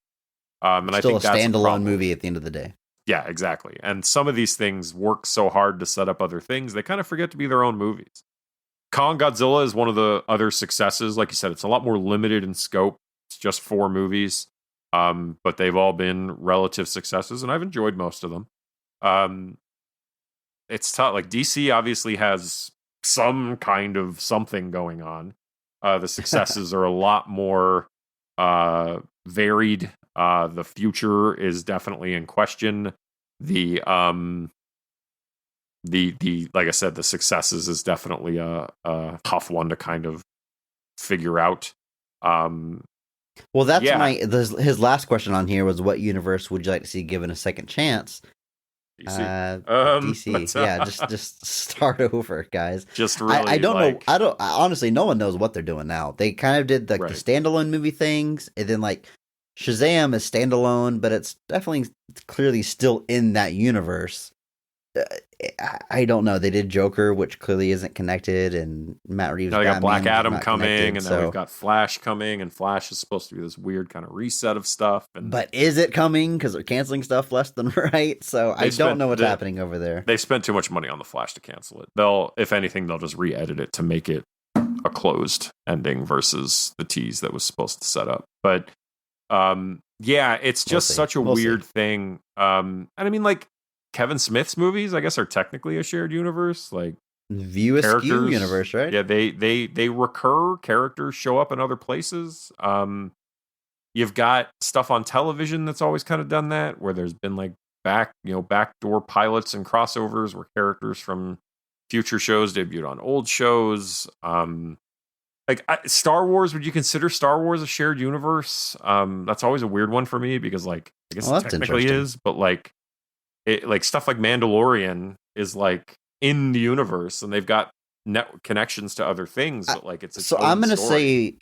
And still I think a that's standalone movie at the end of the day. Yeah, exactly. And some of these things work so hard to set up other things, they kind of forget to be their own movies. Kong Godzilla is one of the other successes. Like you said, it's a lot more limited in scope. It's just 4 movies. But they've all been relative successes, and I've enjoyed most of them. It's tough. Like DC obviously has some kind of something going on. The successes are a lot more varied. The future is definitely in question. The like I said, the successes is definitely a tough one to kind of figure out. Well, that's his last question on here was, what universe would you like to see given a second chance? DC. DC. But, just start over, guys. Just really, I don't know. Honestly, no one knows what they're doing now. They kind of did the standalone movie things, and then like Shazam is standalone, but it's definitely clearly still in that universe. I don't know. They did Joker, which clearly isn't connected, and Matt Reeves. Now they got Black Adam coming, and then we've got Flash coming, and Flash is supposed to be this weird kind of reset of stuff. But is it coming? Because they're canceling stuff left and right. So I don't know what's happening over there. They spent too much money on the Flash to cancel it. They'll, if anything, they'll just re-edit it to make it a closed ending versus the tease that was supposed to set up. But yeah, it's just such a weird thing. And I mean, like, Kevin Smith's movies, I guess, are technically a shared universe. Like View Askew universe, right? Yeah, they recur. Characters show up in other places. You've got stuff on television that's always kind of done that, where there's been like backdoor pilots and crossovers where characters from future shows debuted on old shows. Star Wars, would you consider Star Wars a shared universe? That's always a weird one for me because, like, I guess it technically is, but like. Stuff like Mandalorian is like in the universe, and they've got net connections to other things. But like it's so I'm gonna say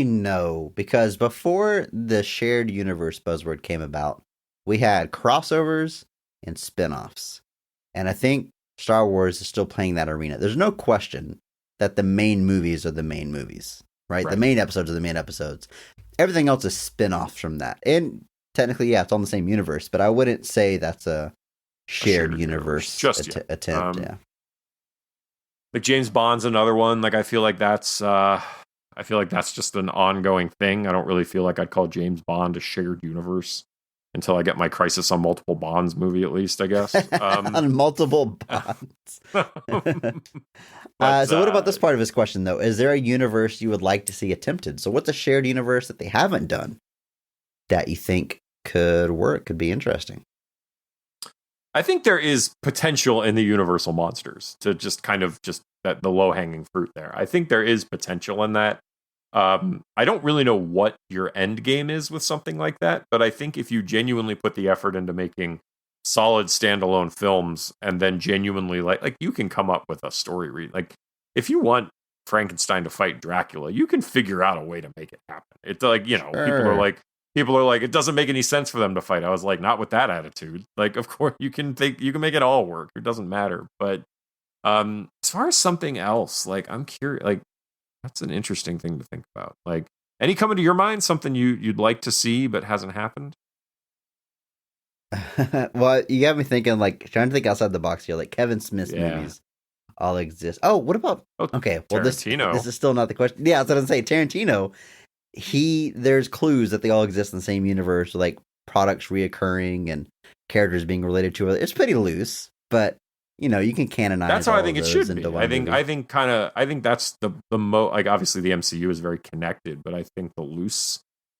no, because before the shared universe buzzword came about, we had crossovers and spin-offs, and I think Star Wars is still playing that arena. There's no question that the main movies are the main movies, right? The main episodes are the main episodes. Everything else is spin-offs from that, and technically, yeah, it's on the same universe, but I wouldn't say that's a shared universe attempt. Yeah, like James Bond's another one. Like I feel like that's just an ongoing thing. I don't really feel like I'd call James Bond a shared universe until I get my Crisis on Multiple Bonds movie, at least, I guess. On multiple bonds. So what about this part of his question, though? Is there a universe you would like to see attempted? So what's a shared universe that they haven't done that you think could work, could be interesting? I think there is potential in the Universal monsters to just kind of just that the low-hanging fruit there. I think there is potential in that. I don't really know what your end game is with something like that, but I think if you genuinely put the effort into making solid standalone films and then genuinely like you can come up with a story like if you want Frankenstein to fight Dracula, you can figure out a way to make it happen. It's like, people are like, it doesn't make any sense for them to fight. I was like, not with that attitude. Like, of course you can make it all work. It doesn't matter. But as far as something else, like I'm curious, like that's an interesting thing to think about. Like, any coming to your mind, something you'd like to see but hasn't happened? Well, you got me thinking, like trying to think outside the box here. Like Kevin Smith's movies all exist. Oh, what about? Okay, well Tarantino. This is still not the question. Yeah, I was gonna say Tarantino. There's clues that they all exist in the same universe, like products reoccurring and characters being related to it. It's pretty loose, but you can canonize. That's how I think it should be. I think that's the like obviously the MCU is very connected, but I think the loose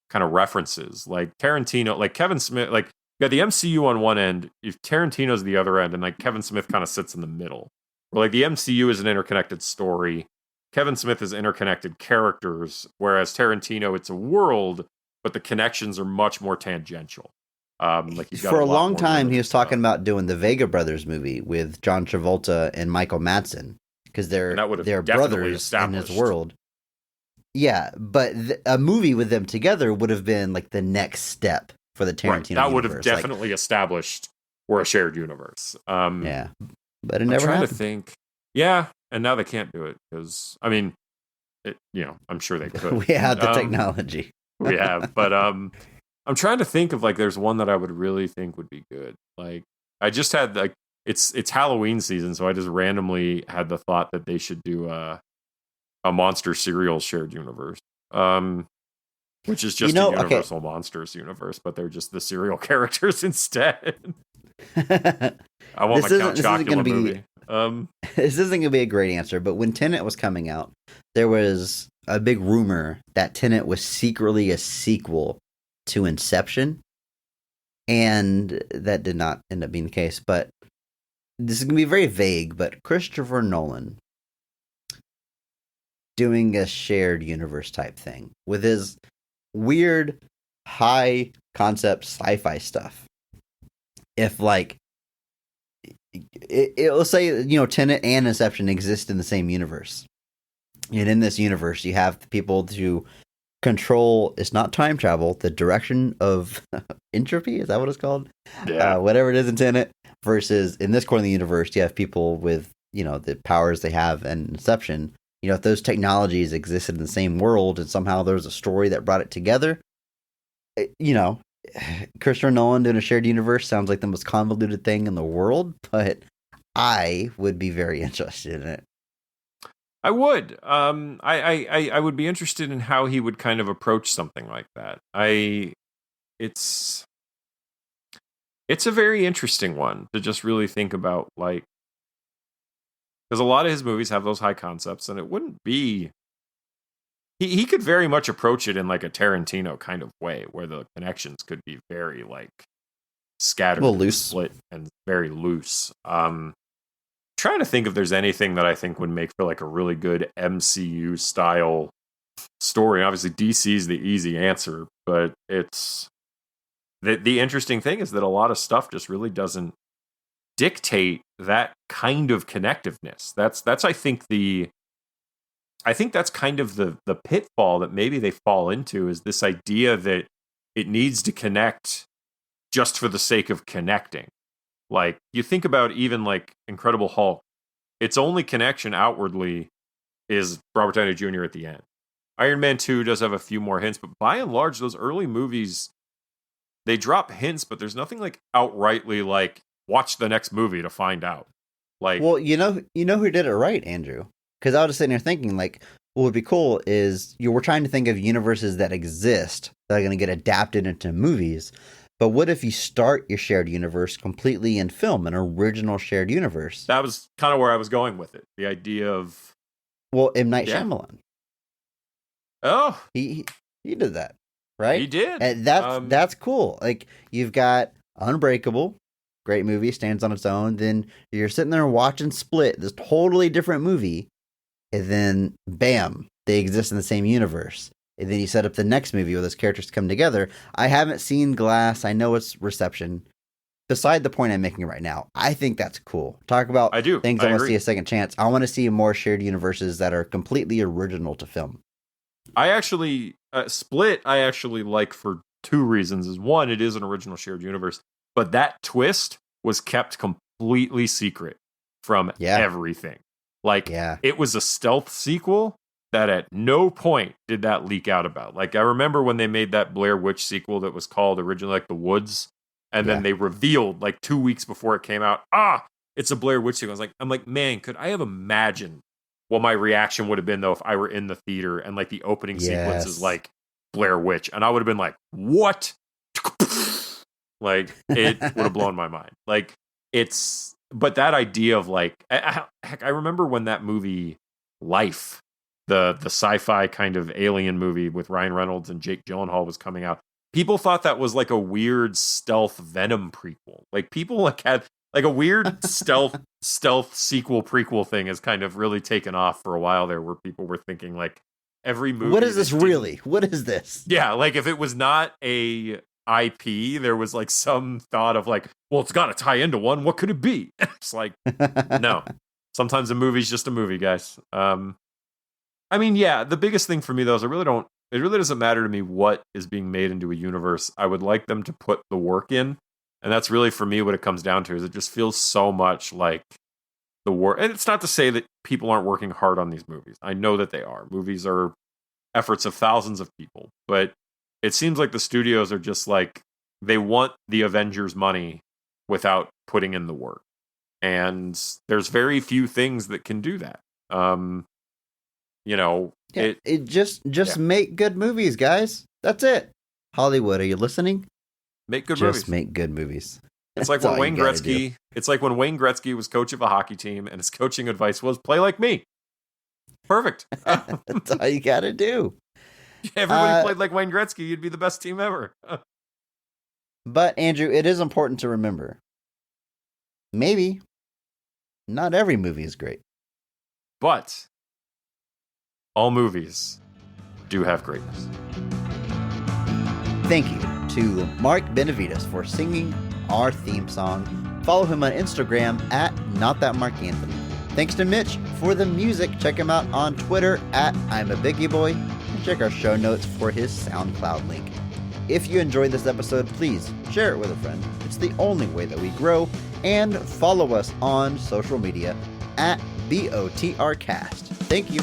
kind of references like Tarantino, like Kevin Smith, like you got the MCU on one end, if Tarantino's the other end, and like Kevin Smith kind of sits in the middle. where like the MCU is an interconnected story. Kevin Smith is interconnected characters, whereas Tarantino, it's a world, but the connections are much more tangential. Like he's got For a lot long more time, he limited was talking stuff. about doing the Vega Brothers movie with John Travolta and Michael Madsen because And that would have they're definitely brothers in established. his world. Yeah, but a movie with them together would have been like the next step for the Right. Tarantino That would have universe. Like, definitely established we're a shared universe. yeah, but it I'm never trying happened. to think. Yeah, and now they can't do it because I mean, I'm sure they could. We have the technology. We have, but I'm trying to think of like there's one that I would really think would be good. Like I just had like it's Halloween season, so I just randomly had the thought that they should do a monster cereal shared universe. Which is just a Universal Monsters universe, but they're just the cereal characters instead. I want my Count Chocula movie. This isn't going to be a great answer, but when Tenet was coming out, there was a big rumor that Tenet was secretly a sequel to Inception, and that did not end up being the case. But this is going to be very vague, but Christopher Nolan doing a shared universe type thing with his weird high concept sci-fi stuff. If like it'll say, Tenet and Inception exist in the same universe, and in this universe you have the people to control, it's not time travel, the direction of entropy, is that what it's called? Yeah. Whatever it is in Tenet, versus in this corner of the universe you have people with the powers they have in Inception. If those technologies existed in the same world and somehow there was a story that brought it together, Christopher Nolan doing a shared universe sounds like the most convoluted thing in the world, but I would be very interested in it. I would. I would be interested in how he would kind of approach something like that. It's a very interesting one to just really think about, like, because a lot of his movies have those high concepts, and it wouldn't be. He could very much approach it in like a Tarantino kind of way, where the connections could be very like scattered, loose, split, and very loose. Trying to think if there's anything that I think would make for like a really good MCU style story. Obviously, DC is the easy answer, but it's the interesting thing is that a lot of stuff just really doesn't dictate that kind of connectiveness. That's I think that's kind of the pitfall that maybe they fall into, is this idea that it needs to connect just for the sake of connecting. Like, you think about even like Incredible Hulk, its only connection outwardly is Robert Downey Jr. at the end. Iron Man 2 does have a few more hints, but by and large, those early movies, they drop hints, but there's nothing like outrightly like, watch the next movie to find out. Like, well, you know who did it right, Andrew? Because I was just sitting there thinking, like, what would be cool is we're trying to think of universes that exist that are going to get adapted into movies. But what if you start your shared universe completely in film, an original shared universe? That was kind of where I was going with it. The idea of, well, M. Night Shyamalan. Oh, he did that, right? He did. And that's cool. Like, you've got Unbreakable, great movie, stands on its own. Then you're sitting there watching Split, this totally different movie, and then bam, they exist in the same universe. And then you set up the next movie where those characters come together. I haven't seen Glass. I know it's reception. Beside the point I'm making right now, I think that's cool. Talk about things I want to see a second chance. I want to see more shared universes that are completely original to film. I actually, Split, I actually like for two reasons. Is one, it is an original shared universe, but that twist was kept completely secret from everything. Like, it was a stealth sequel that at no point did that leak out about. Like, I remember when they made that Blair Witch sequel that was called originally like The Woods, and then they revealed like 2 weeks before it came out, it's a Blair Witch sequel. I'm like, man, could I have imagined what my reaction would have been though if I were in the theater and like the opening sequence is like Blair Witch, and I would have been like, what? Like, it would have blown my mind. Like, but that idea of like, heck, I remember when that movie Life, the sci-fi kind of alien movie with Ryan Reynolds and Jake Gyllenhaal was coming out. People thought that was like a weird stealth Venom prequel. Like, people like Like a weird stealth sequel prequel thing has kind of really taken off for a while there, where people were thinking like every movie. What is this really? What is this? Yeah, like if it was not a IP, there was like some thought of like, well, it's got to tie into one. What could it be? It's like, no. Sometimes a movie's just a movie, guys. I mean, yeah, the biggest thing for me though is it really doesn't matter to me what is being made into a universe. I would like them to put the work in. And that's really for me what it comes down to, is it just feels so much like the work. And it's not to say that people aren't working hard on these movies. I know that they are. Movies are efforts of thousands of people, but it seems like the studios are just like, they want the Avengers money without putting in the work. And there's very few things that can do that. It just make good movies, guys. That's it. Hollywood, are you listening? Make good movies. Just make good movies. It's like when Wayne Gretzky. It's like when Wayne Gretzky was coach of a hockey team, and his coaching advice was play like me. Perfect. That's all you got to do. Everybody played like Wayne Gretzky, you'd be the best team ever. But Andrew, it is important to remember, maybe not every movie is great, but all movies do have greatness. Thank you to Mark Benavides for singing our theme song. Follow him on Instagram at NotThatMarkAnthony. Thanks to Mitch for the music. Check him out on Twitter at I'm a Biggie Boy. And check our show notes for his SoundCloud link. If you enjoyed this episode, please share it with a friend. It's the only way that we grow. And follow us on social media at BOTRcast. Thank you.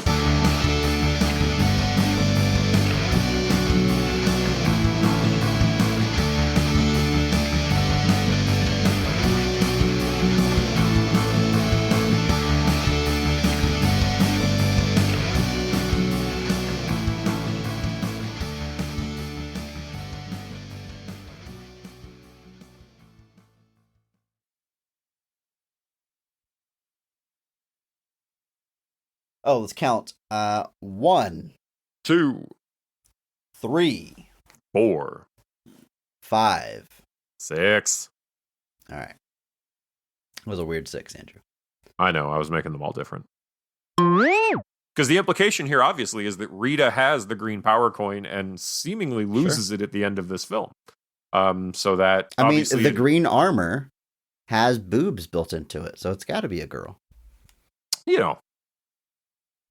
Oh, let's count. 1, 2, 3, 4, 5, 6. All right. It was a weird 6, Andrew. I know. I was making them all different. Because the implication here, obviously, is that Rita has the green power coin and seemingly loses it at the end of this film. So that the green armor has boobs built into it, so it's got to be a girl.